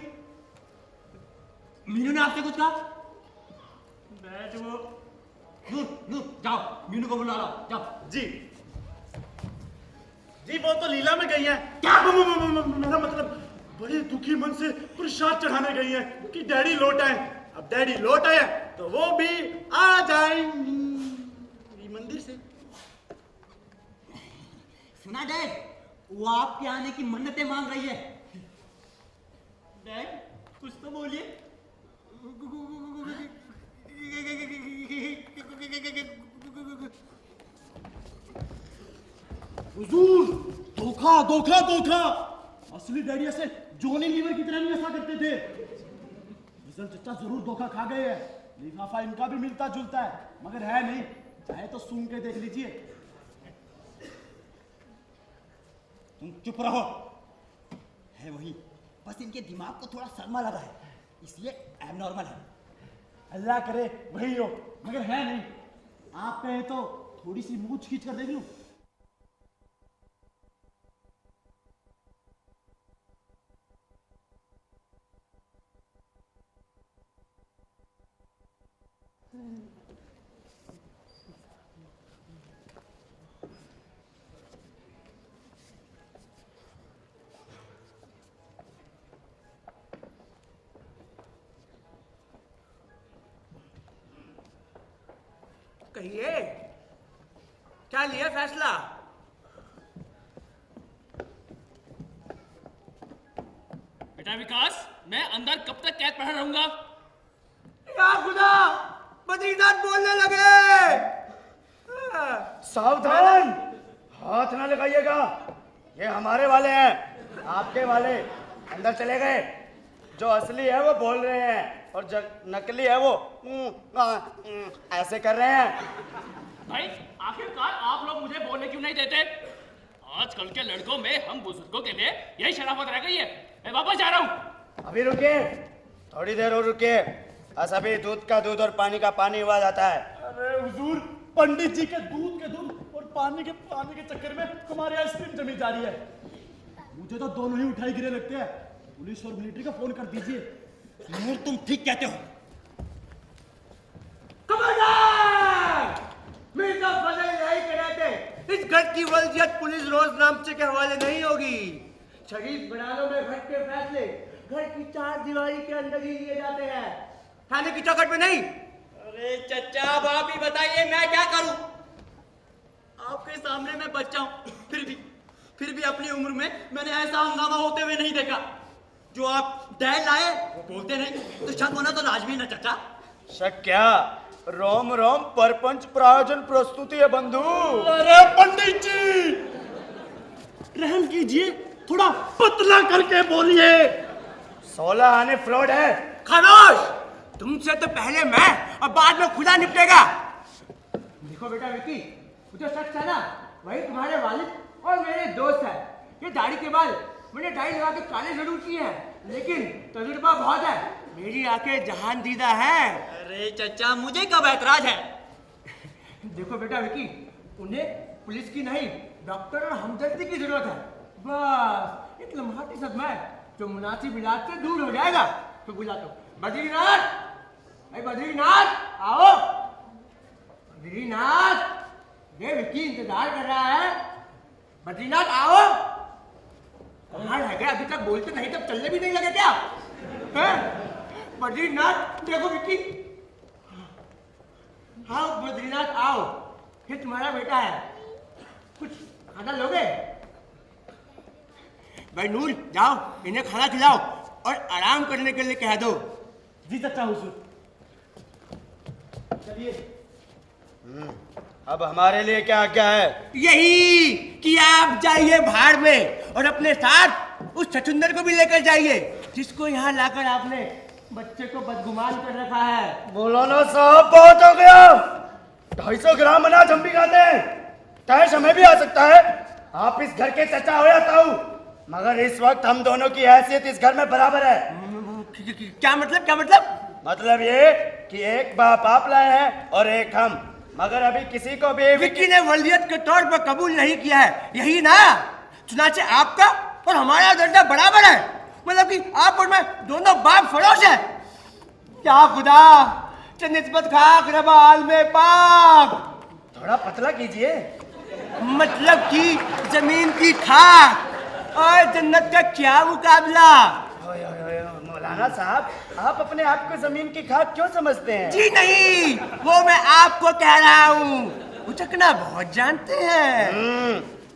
मीनू ने आपसे कुछ कहा? डैड, वो नूर, नूर, जाओ मीनू को बुला लाओ, जाओ। जी जी, वो तो लीला में गई है। क्या? मेरा मतलब बड़े दुखी मन से प्रसाद चढ़ाने गई है कि डैडी लौट आए। अब डैडी लौट आए तो वो भी आ जाएंगी मंदिर से। सुना डैड, वो आपके आने की मन्नतें मांग रही है। डैड, कुछ तो बोलिए। हुजूर, धोखा धोखा धोखा। असली डैडी ऐसे जॉनी लीवर की तरह नहीं ऐसा करते थे। विजन चचा जरूर धोखा खा गए हैं। लिफाफा इनका भी मिलता जुलता है, मगर है नहीं। चाहे तो सूंघ के देख लीजिए। तुम चुप रहो। है वही, बस इनके दिमाग को थोड़ा सदमा लगा है, इसलिए एबनॉर्मल है। अल्लाह करे वही हो, मगर है नहीं। आप कहे तो थोड़ी सी मूछ खींच कर देख लूं। कहिए, क्या लिया फैसला? बेटा विकास, मैं अंदर कब तक कैद पड़ा रहूंगा? या खुदा, बद्रीनाथ बोलने लगे। सावधान, हाथ ना लगाइएगा। ये हमारे वाले हैं, आपके वाले अंदर चले गए। जो असली है वो बोल रहे हैं और जो नकली है वो ऐसे कर रहे हैं। भाई, आखिरकार आप लोग मुझे बोलने क्यों नहीं देते? आजकल के लड़कों में हम बुजुर्गों के लिए यही शराफत रह गई है। मैं वापस जा रहा हूँ। अभी रुकिए, थोड़ी देर और रुकिए। बस अभी दूध का दूध और पानी का पानी हुआ जाता है। अरे हुजूर, पंडित जी के दूध और पानी के चक्कर में हमारी आइसक्रीम जमी जा रही है। मुझे तो दोनों ही उठाई गिरे लगते हैं। पुलिस और मिलिट्री का फोन कर दीजिए। नूर, तुम ठीक कहते हो। कमांडर, मिर्जा फजल यही कह रहे थे, इस घट की वल्जियत पुलिस रोज नामचे के हवाले नहीं होगी। शरीफ घरानों में घट के फैसले घर की 4 दीवारी के अंदर ही लिए जाते हैं, थाने की चौखट में नहीं। अरे चचा, अब आप ही बताइए मैं क्या करूं? आपके सामने मैं बच्चा हूं, फिर भी अपनी उम्र में मैंने ऐसा हंगामा होते हुए नहीं देखा। जो आप डैड लाए वो बोलते नहीं, तो शक होना तो लाजमी ना चचा। शक क्या? रोम रोम परपंच प्रायोजन प्रस्तुति है बंधु। अरे पंडित जी, रहम कीजिए, थोड़ा पतला करके बोलिए। 16 आने फ्रॉड है। खामोश, तुमसे तो पहले मैं और बाद में खुदा निपटेगा। देखो देखो बेटा विकी, वो जो शख्स है ना, वही तुम्हारे वालिद और मेरे दोस्त है। ये दाढ़ी के बाल मैंने दाढ़ी लगा के काले जरूर किए हैं, लेकिन तजुर्बा बहुत है। मेरी आंखें जहान दीदा है। अरे चचा, मुझे कब ऐतराज है? देखो बेटा विकी, उन्हें पुलिस की नहीं, डॉक्टर और हमदर्दी की जरूरत है। बस एक लम्हाती सदमा है जो मुनासिब इलाज से दूर हो जाएगा। तो बुला दो बद्रीनाथ, अरे बद्रीनाथ आओ। बद्रीनाथ, ये विकी इंतजार कर रहा है। बद्रीनाथ आओ। कहाँ रह गए? अभी तक बोलते नहीं, तब चलने भी नहीं लगे क्या? हैं? बद्रीनाथ देखो विकी। हाँ बद्रीनाथ आओ, ये तुम्हारा बेटा है। कुछ खाना लोगे? भाई नूर जाओ, इन्हें खाना खिलाओ और आराम करने के लिए कह दो। जी चचा हुजूर। चलिए। अब हमारे लिए क्या आज्ञा है? यही कि आप जाइए भाड़ में और अपने साथ उस छछुंदर को भी लेकर जाइए, जिसको यहाँ लाकर आपने बच्चे को बदगुमान कर रखा है। मौलाना साहब, बहुत हो गया। 250 ग्राम अनाज हम भी खाते हैं, तैश हमें भी आ सकता है। आप इस घर के चचा हो या ताऊ, मगर इस वक्त हम दोनों की हैसियत इस घर में बराबर है। क्या मतलब? क्या मतलब? मतलब ये कि एक बाप आप लाए हैं और एक हम, मगर अभी किसी को भी विक्की ने वलीयत के तौर पर कबूल नहीं किया है, यही ना? चुनाचे आपका और हमारा दर्जा बराबर है, मतलब कि आप और मैं दोनों बाप फरोश है। क्या खुदा निस्बत खाक रबाल में पाक। थोड़ा पतला कीजिए। मतलब कि जमीन की खाक और जन्नत का क्या मुकाबला? मौलाना साहब, आप अपने आप को जमीन की खाक क्यों समझते हैं? जी नहीं, वो मैं आपको कह रहा हूँ, उचकना बहुत जानते हैं।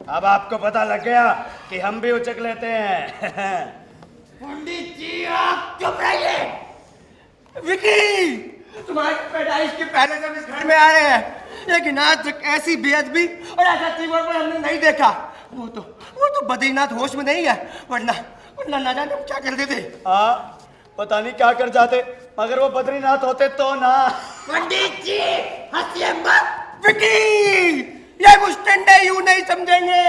अब आपको पता लग गया कि हम भी उचक लेते हैं। पंडित जी आप चुप रहिए। विकी, तुम्हारी पैदाइश के पहले जब इस घर में आ रहे हैं, लेकिन आज तक ऐसी बेअदबी और ऐसा तीवर पर हमने नहीं देखा। वो तो बद्रीनाथ होश में नहीं है, वरना ना जाने हम क्या कर देते। हाँ, पता नहीं क्या कर जाते, मगर वो बद्रीनाथ होते तो ना। पंडित जी हंसिए मत। विकी, ये मुस्टंडे यूं नहीं समझेंगे।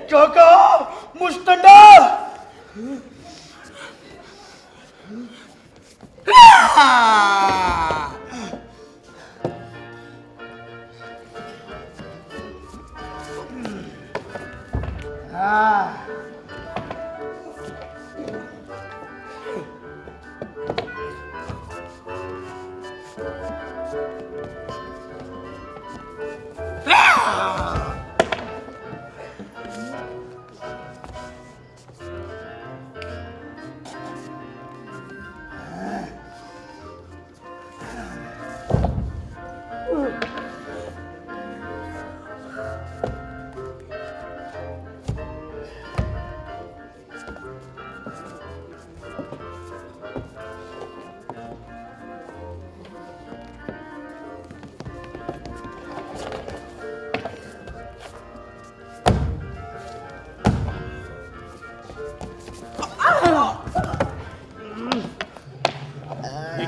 क्यों कहो मुस्टंडा?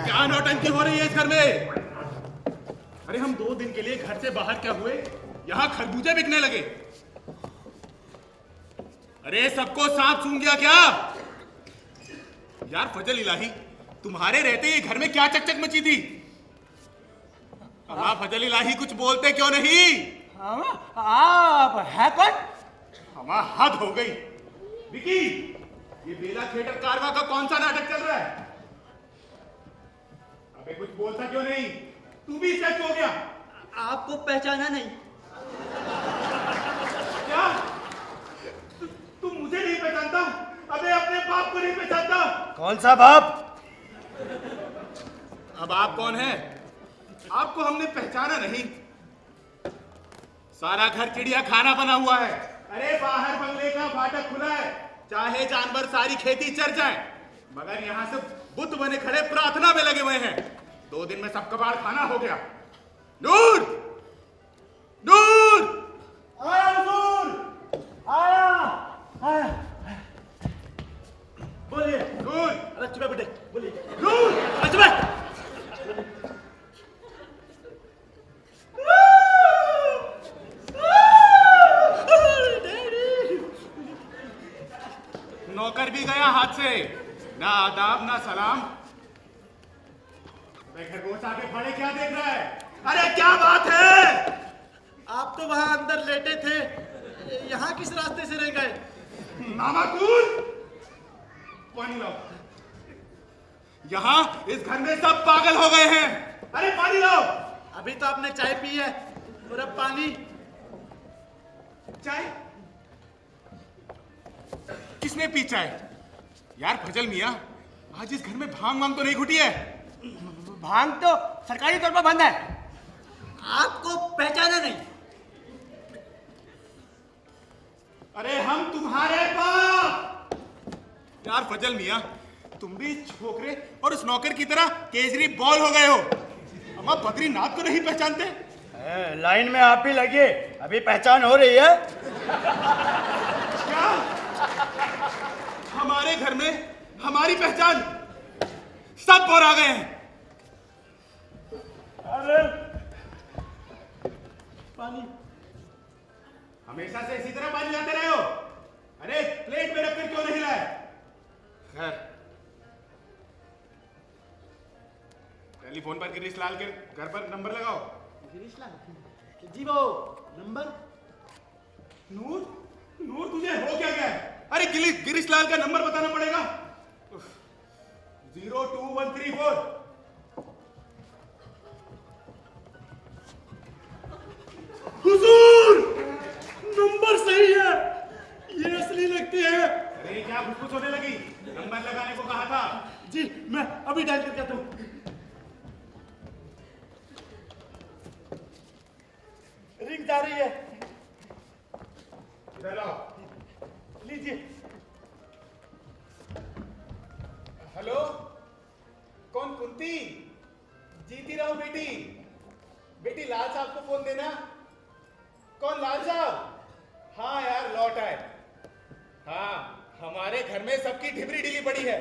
क्या नौटंकी हो रही है इस घर में? अरे हम 2 दिन के लिए घर से बाहर क्या हुए, यहाँ खरबूजे बिकने लगे। अरे सबको सांप सूंघ गया क्या? यार फजल इलाही, तुम्हारे रहते ये घर में क्या चकचक मची थी? अल्लाह फजल इलाही, कुछ बोलते क्यों नहीं? आप है कौन? हमारा हद हो गई। विकी, ये बेला थिएटर कारवा का कौन सा नाटक चल रहा है? अबे कुछ बोलता क्यों नहीं? तू भी सेट हो गया। आपको पहचाना नहीं। क्या तू मुझे नहीं पहचानता? अबे अपने बाप को नहीं पहचानता? कौन सा बाप? अब आप कौन है? आपको हमने पहचाना नहीं। सारा घर चिड़िया खाना बना हुआ है। अरे बाहर बंगले का फाटक खुला है, चाहे जानवर सारी खेती चर जाए, मगर यहाँ से बुत बने खड़े प्रार्थना में लगे हुए हैं। 2 दिन में सब कबाड़ खाना हो गया। नूर, नूर, आया हुजूर, आया, आया। बोलिए। नूर, अरे चुप बेटे, बोलिए। नूर, अरे चुप। नौकर भी गया हाथ से, ना आदाब ना सलाम। खरगोश आके खड़े क्या देख रहा है? अरे क्या बात है? आप तो वहां अंदर लेटे थे, यहाँ किस रास्ते से रह गए? नामाकुल, पानी लाओ। यहाँ इस घर में सब पागल हो गए हैं। अरे पानी लाओ। अभी तो आपने चाय पी है और अब पानी। चाय किसने पी चाय? यार फजल मियाँ, आज इस घर में भांग वांग तो नहीं घुटी है? भांग तो सरकारी तौर पर बंद है, आपको पहचाना नहीं। अरे हम तुम्हारे बाप। यार फजल मियाँ, तुम भी छोकरे और उस नौकर की तरह केजरी बॉल हो गए हो। हम आप बद्रीनाथ को नहीं पहचानते? लाइन में आप ही लगे, अभी पहचान हो रही है। क्या हमारे घर में हमारी पहचान? सब बोर आ गए हैं। अरे पानी। हमेशा से इसी तरह पानी लाते रहे हो? अरे प्लेट में रखकर क्यों नहीं लाए? खैर, टेलीफोन पर गिरीश लाल के घर पर नंबर लगाओ। गिरीश लाल जी, वो नंबर। नूर, नूर तुझे हो क्या गया? अरे गिरीश लाल का नंबर बताना पड़ेगा। 02134। हुजूर, नंबर सही है, ये असली लगती है। अरे क्या फुसफुस होने लगी? नंबर लगाने को कहा था। जी मैं अभी डायल करके आता हूँ। रिंग जा रही है। इधर लाओ। लीजिए। हेलो, कौन? कुंती? जीती रहो बेटी। बेटी लाल साहब को फोन देना। कौन लाल साहब? हाँ यार लौट आए। हाँ, हमारे घर में सबकी ढिबरी ढीली पड़ी है।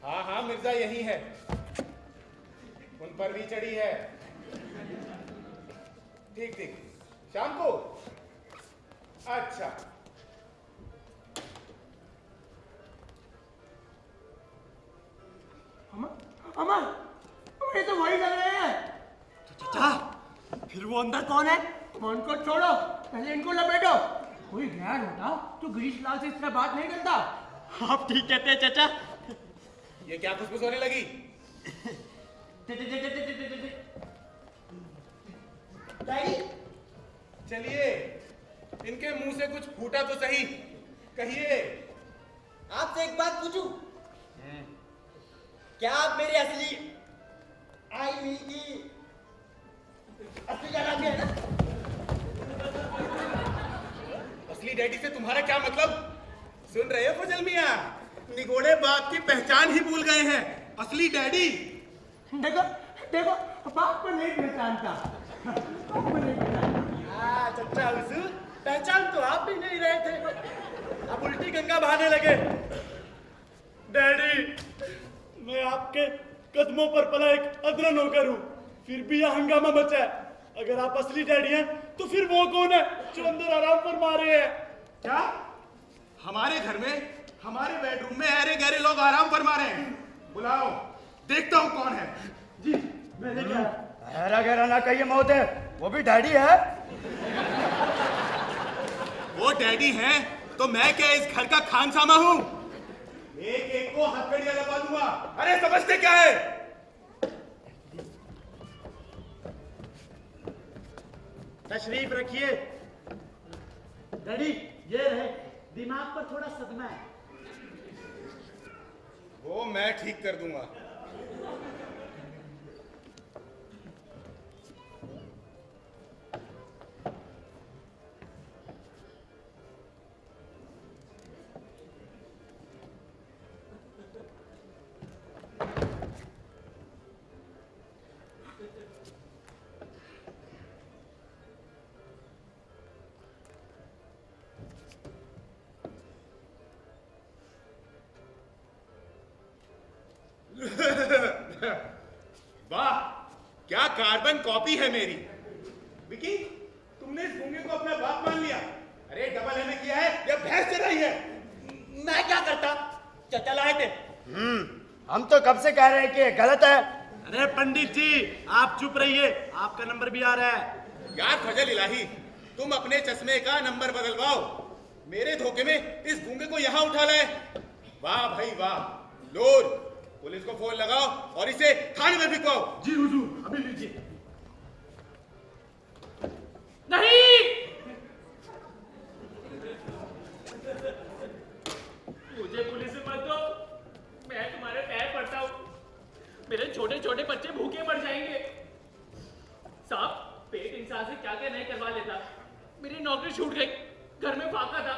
हाँ हाँ मिर्जा यही है, उन पर भी चढ़ी है। ठीक ठीक, शाम को। अच्छा, अमर, ये तो वही लग रहे हैं। चाचा, फिर वो अंदर कौन है? उनको छोड़ो, पहले इनको लपेटो। कोई गैर होता तो गिरीश लाल से इस तरह बात नहीं करता। आप ठीक कहते हैं चाचा। ये क्या खुशबू होने लगी? चलिए, इनके मुंह से कुछ फूटा तो सही, कहिए। आपसे एक बात पूछूं? क्या आप मेरी असली आई हुई की असली जगह पे है ना? असली डैडी से तुम्हारा क्या मतलब? सुन रहे हो फजल मियाँ, निगोड़े बाप की पहचान ही भूल गए हैं। असली डैडी। देखो देखो, बाप को नहीं पहचानता। बाप को नहीं पहचानता। चचा हुजूर, पहचान तो आप भी नहीं रहे थे, अब उल्टी गंगा बहाने लगे। डैडी, मैं आपके कदमों पर पला एक अदरा नौकर हूँ, फिर भी यह हंगामा मचा है। अगर आप असली डैडी हैं तो फिर वो कौन है जो अंदर आराम फरमा रहे हैं? क्या हमारे घर में, हमारे बेडरूम में ऐरे गहरे लोग आराम फरमा रहे हैं? बुलाओ, देखता हूँ कौन है। जी मैंने क्या? ऐरा गहरा ना कहिए मौत है, वो भी डैडी है। वो डैडी हैं तो मैं क्या इस घर का खानसामा हूँ? एक एक को हथकड़ियां लगा दूंगा। अरे समझते क्या है? तशरीफ रखिए। डैडी, ये रहे, दिमाग पर थोड़ा सदमा है। वो मैं ठीक कर दूंगा। वाह, क्या कार्बन कॉपी है मेरी। विकी, तुमने इस गूंगे को अपना बाप मान लिया। अरे डबल एमए किया है या भैंस चढ़ाई है? मैं क्या करता? चाचा लाए थे। हम तो कब से कह रहे हैं कि ये गलत है। अरे पंडित जी आप चुप रहिए, आपका नंबर भी आ रहा है। यार फजल इलाही, तुम अपने चश्मे का नंबर बदलवाओ। मेरे धोखे में इस गूंगे को यहाँ उठा लाए। वाह भाई वाह। लोर, पुलिस को फोन लगाओ और इसे थाने में भिजवाओ। जी हुजूर, अभी लीजिए। नहीं, मुझे पुलिस में मत दो, मैं तुम्हारे पैर पड़ता हूँ। मेरे छोटे छोटे बच्चे भूखे मर जाएंगे। साहब, पेट इंसान से क्या क्या नहीं करवा लेता। मेरी नौकरी छूट गई, घर में फाका था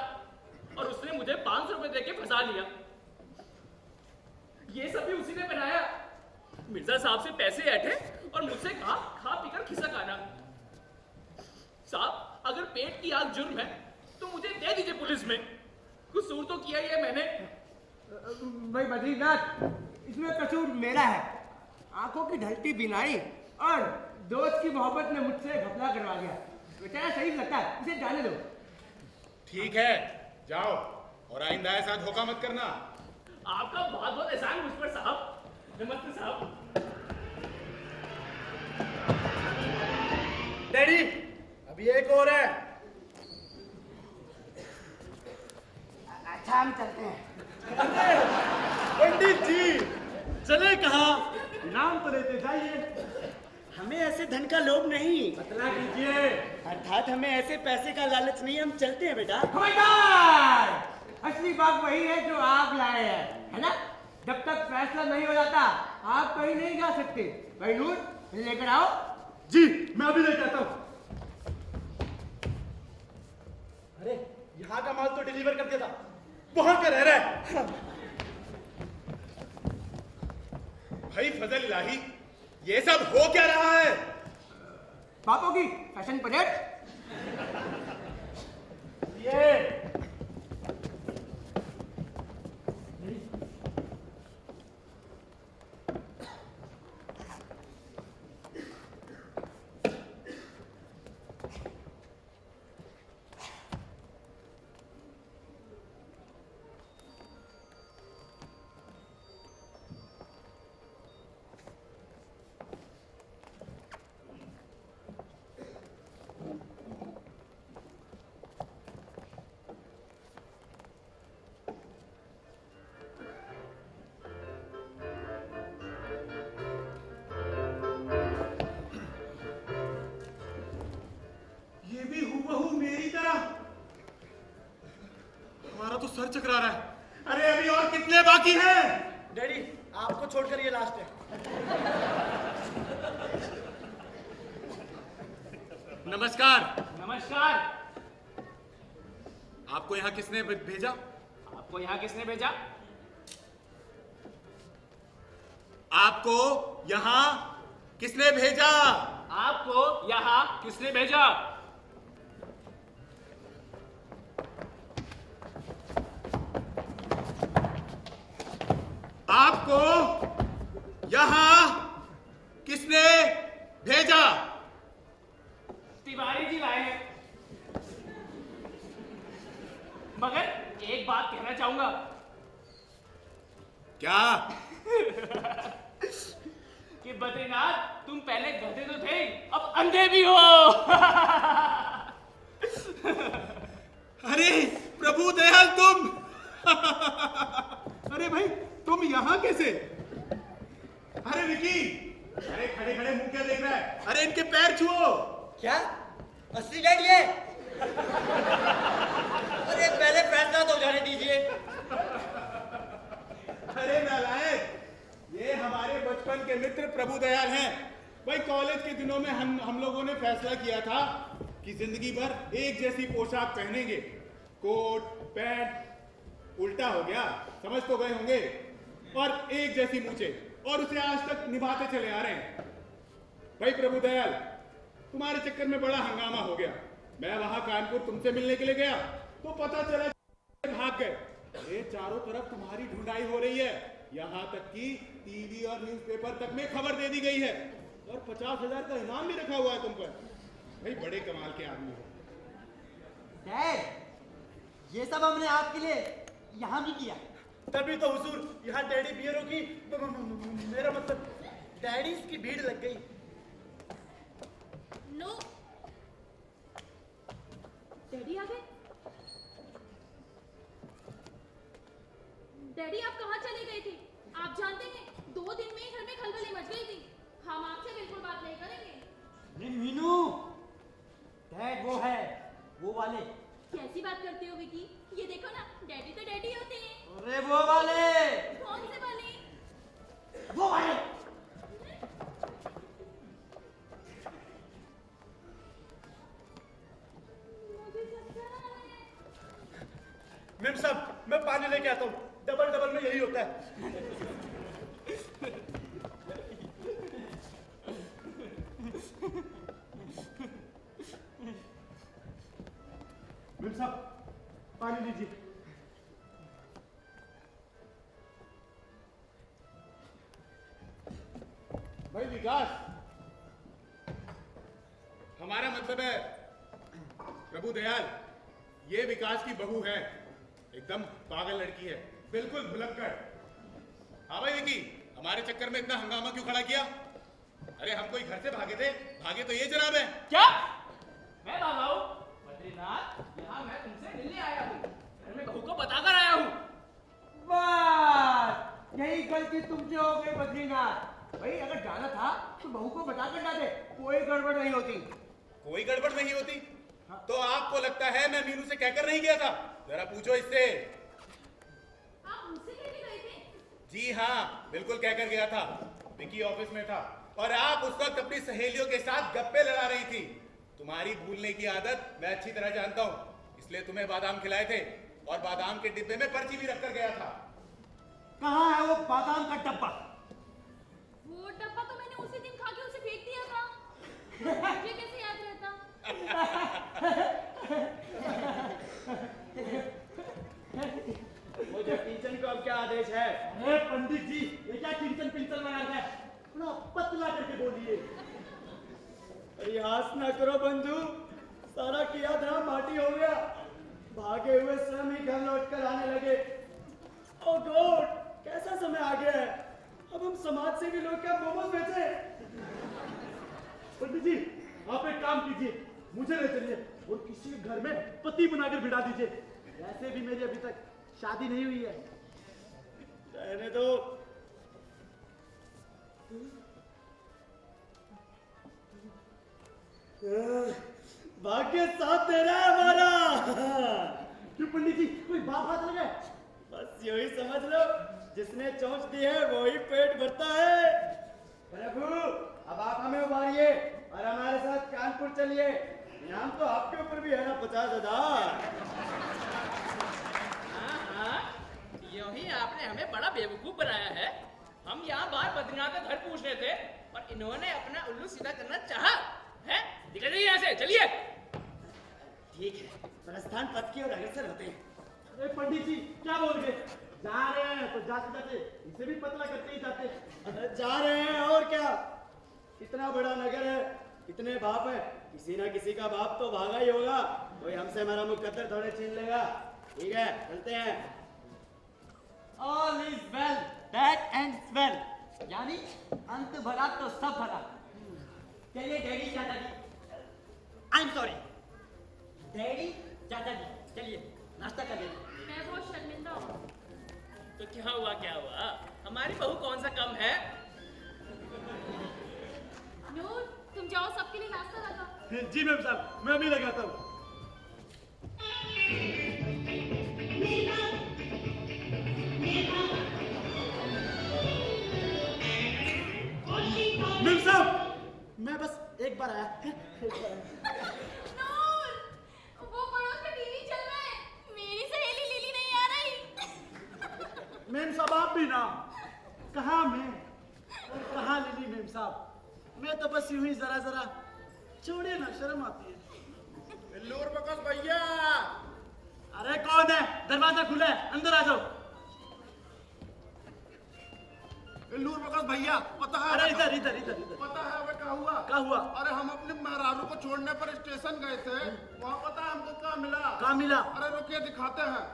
और उसने मुझे 500 रुपए देके फंसा लिया। ये सब भी उसी ने बनाया। मिर्जा साहब से पैसे ऐठे और मुझसे कहा खा पीकर खिसक आना। साहब, अगर पेट की आग जुर्म है तो मुझे दे दीजिए पुलिस में। कसूर तो किया ही है मैंने। भाई बद्रीनाथ, इसमें कसूर मेरा है। आंखों की ढलती बिनाई और दोस्त की मोहब्बत ने मुझसे घपला करवा दिया। बेचारा सही लगता है, इसे जाने दो। ठीक है, जाओ और आइंदा ऐसा धोखा मत करना। आपका बहुत बहुत एहसान मुझ पर साहब। नमस्ते साहब। डैडी, अभी एक और है। अच्छा, हम चलते हैं। पंडित जी चले कहाँ? नाम तो लेते जाइए। हमें ऐसे धन का लोभ नहीं। बतला कीजिए। अर्थात हमें ऐसे पैसे का लालच नहीं। हम चलते हैं बेटा। असली बात वही है जो आप लाए हैं, है ना? जब तक फैसला नहीं हो जाता आप कहीं नहीं जा सकते। भाई नूर, लेकर आओ। जी मैं अभी लेकर आता हूँ। अरे, यहाँ का माल तो डिलीवर कर दिया था, वहां का रह रहा है। भाई फजल इलाही, ये सब हो क्या रहा है? पापों की फैशन परेड। ये भी हूबहू मेरी तरह। हमारा तो सर चकरा रहा है। अरे अभी और कितने बाकी हैं? डैडी, आपको छोड़कर ये लास्ट है। नमस्कार। नमस्कार। आपको यहाँ किसने भेजा? आपको यहाँ किसने भेजा? आपको यहाँ किसने भेजा? आपको यहाँ किसने भेजा? आपको यहाँ किसने भेजा? तिवारी जी लाए हैं। मगर एक बात कहना चाहूंगा। क्या? कि बद्रीनाथ, तुम पहले गधे तो थे, अब अंधे भी हो। अरे प्रभु दयाल, तुम अरे भाई तुम यहाँ कैसे? अरे विकी, अरे खड़े खड़े मुंह क्या देख रहा है? अरे इनके पैर छुओ। क्या? असली डैड ये? अरे पहले फैसला तो जाने दीजिए। अरे नालायक, ये हमारे बचपन के मित्र प्रभु दयाल हैं। भाई कॉलेज के दिनों में हम लोगों ने फैसला किया था कि जिंदगी भर एक जैसी पोशाक पहनेंगे। कोट पैंट उल्टा हो गया, समझ तो गए होंगे, और एक जैसी मूछें, और उसे आज तक निभाते चले आ रहे हैं। भाई प्रभु दयाल, तुम्हारे चक्कर में बड़ा हंगामा हो गया। मैं वहां कानपुर तुमसे मिलने के लिए गया तो पता चला भाग गए। ये चारों तरफ तुम्हारी ढूंढाई हो रही है, यहाँ तक कि टीवी और न्यूज़पेपर तक में खबर दे दी गई है, और 50,000 का इनाम भी रखा हुआ है तुम पर। भाई बड़े कमाल के आदमी हो। डैड, ये सब हमने आपके लिए यहाँ भी किया। तभी तो हुजूर यहाँ डैडी बियरों की मेरा मतलब डैडीज की भीड़ लग गई। नो डैडी आ गए। डैडी आप कहाँ चले गए थे? आप जानते हैं 2 दिन में ही घर में खलबली मच गई थी। हम आपसे बिल्कुल बात नहीं करेंगे। मीनू, डैड वो है, वो वाले। कैसी बात करते हो विकी? ये देखो ना, डैडी तो डैडी होते हैं। अरे वो वाले। कौन से वाले? वो वाले। मेम साहब मैं पानी लेके आता हूँ। डबल डबल में यही होता है। मेम साहब पानी लीजिए। भाई विकास, हमारा मतलब है प्रभु दयाल, ये विकास की बहू है, एकदम पागल लड़की है, बिल्कुल भुलक्कड़। हाँ भाई विकी, हमारे चक्कर में इतना हंगामा क्यों खड़ा किया? अरे हम कोई घर से भागे थे, भागे तो ये जनाब है। क्या मैं भागा हूँ? बद्रीनाथ, यहाँ मैं तुमसे मिलने आया हूँ, घर में बहू को बताकर आया हूँ। बस यही गलती तुमसे हो गई बद्रीनाथ। भाई अगर जाना था तो बहू को बता कर जाते, कोई गड़बड़ नहीं होती। कोई गड़बड़ नहीं होती? तो आपको लगता है मैं मीनू से कहकर नहीं गया था? जरा पूछो इससे। आप मुझसे कहने गए थे? जी हाँ, बिल्कुल कहकर गया था। विकी ऑफिस में था और आप उस वक्त अपनी सहेलियों के साथ गप्पे लड़ा रही थी। तुम्हारी भूलने की आदत मैं अच्छी तरह जानता हूँ, इसलिए तुम्हें बादाम खिलाए थे और बादाम के डिब्बे में पर्ची भी रखकर गया था। कहाँ है वो बादाम का डब्बा? वो डब्बा तो मैंने उसी दिन खा के उसे फेंक दिया था। मुझे कैसे याद रहता? मुझे किचन को अब क्या आदेश है? अरे पंडित जी, ये क्या किंचन पिंचन लगा है? थोड़ा पतला करके बोलिए। प्रयास न करो बंधु, सारा किया था माटी हो गया। भागे हुए स्वयं ही घर लौट कर आने लगे। ओ गॉड, कैसा समय आ गया है। अब हम समाज सेवी लोग क्या मोमोज बेचे? पंडित जी आप एक काम कीजिए, मुझे ले चलिए और किसी घर में पति बनाकर बिठा दीजिए। वैसे भी मेरी अभी तक शादी नहीं हुई है। रहने दो। भाग्य साथ दे रहा है हमारा। क्यों पंडित जी, कोई बात हाथ लगे? बस यही समझ लो, जिसने चोंच दी है वही पेट भरता है। प्रभु अब आप हमें उबारिए और हमारे साथ कानपुर चलिए। इनाम तो आपके ऊपर भी है ना 50,000। हाँ, यूं ही आपने हमें बड़ा बेवकूफ बनाया है। हम यहाँ बाहर बद्रीनाथ का घर पूछ रहे थे और इन्होंने अपना उल्लू सीधा करना चाहा है। निकलिए यहाँ से, चलिए। ठीक है, प्रस्थान पथ की ओर अग्रसर होते हैं। अरे पंडित जी क्या बोल गए? जा रहे हैं तो जाते जाते इसे भी पतला करते ही जाते। अरे जा रहे हैं और क्या, इतना बड़ा नगर है, इतने बाप है, किसी ना किसी का बाप तो भागा ही होगा। कोई हमसे हमारा मुकद्दर थोड़े छीन लेगा। ठीक है चलते हैं। All is well that ends well, यानी अंत भला तो सब भला। चलिए डैडी चाचा जी, आई एम सॉरी डैडी चाचा जी, चलिए नाश्ता कर लीजिए। मैं बहुत शर्मिंदा हूँ। तो क्या हुआ, क्या हुआ? हमारी बहू कौन सा कम है? नूर तुम जाओ, सबके लिए नाश्ता लगा। जी मैम साहब, मैं अभी लगाता हूँ। मैम साहब, मैं बस एक बार आया। नूर, वो पड़ोस में टीवी चल रहा है, मेरी सहेली लिली नहीं आ रही। मैम साहब आप भी ना, कहाँ मैं और कहाँ लिली। मैम साहब मैं तो बस यूं ही जरा जरा, छोड़िए ना, शर्म आती है। बिल्लूर बकस भैया। अरे कौन है? दरवाजा खुला है, अंदर आ जाओ। बिल्लूर बकस भैया, पता है? अरे इधर इधर इधर इधर। पता है हमें क्या हुआ? क्या हुआ? अरे हम अपने मेहरारू को छोड़ने पर स्टेशन गए थे, वहाँ पता है हमको क्या मिला? क्या मिला? अरे रुकिए दिखाते हैं।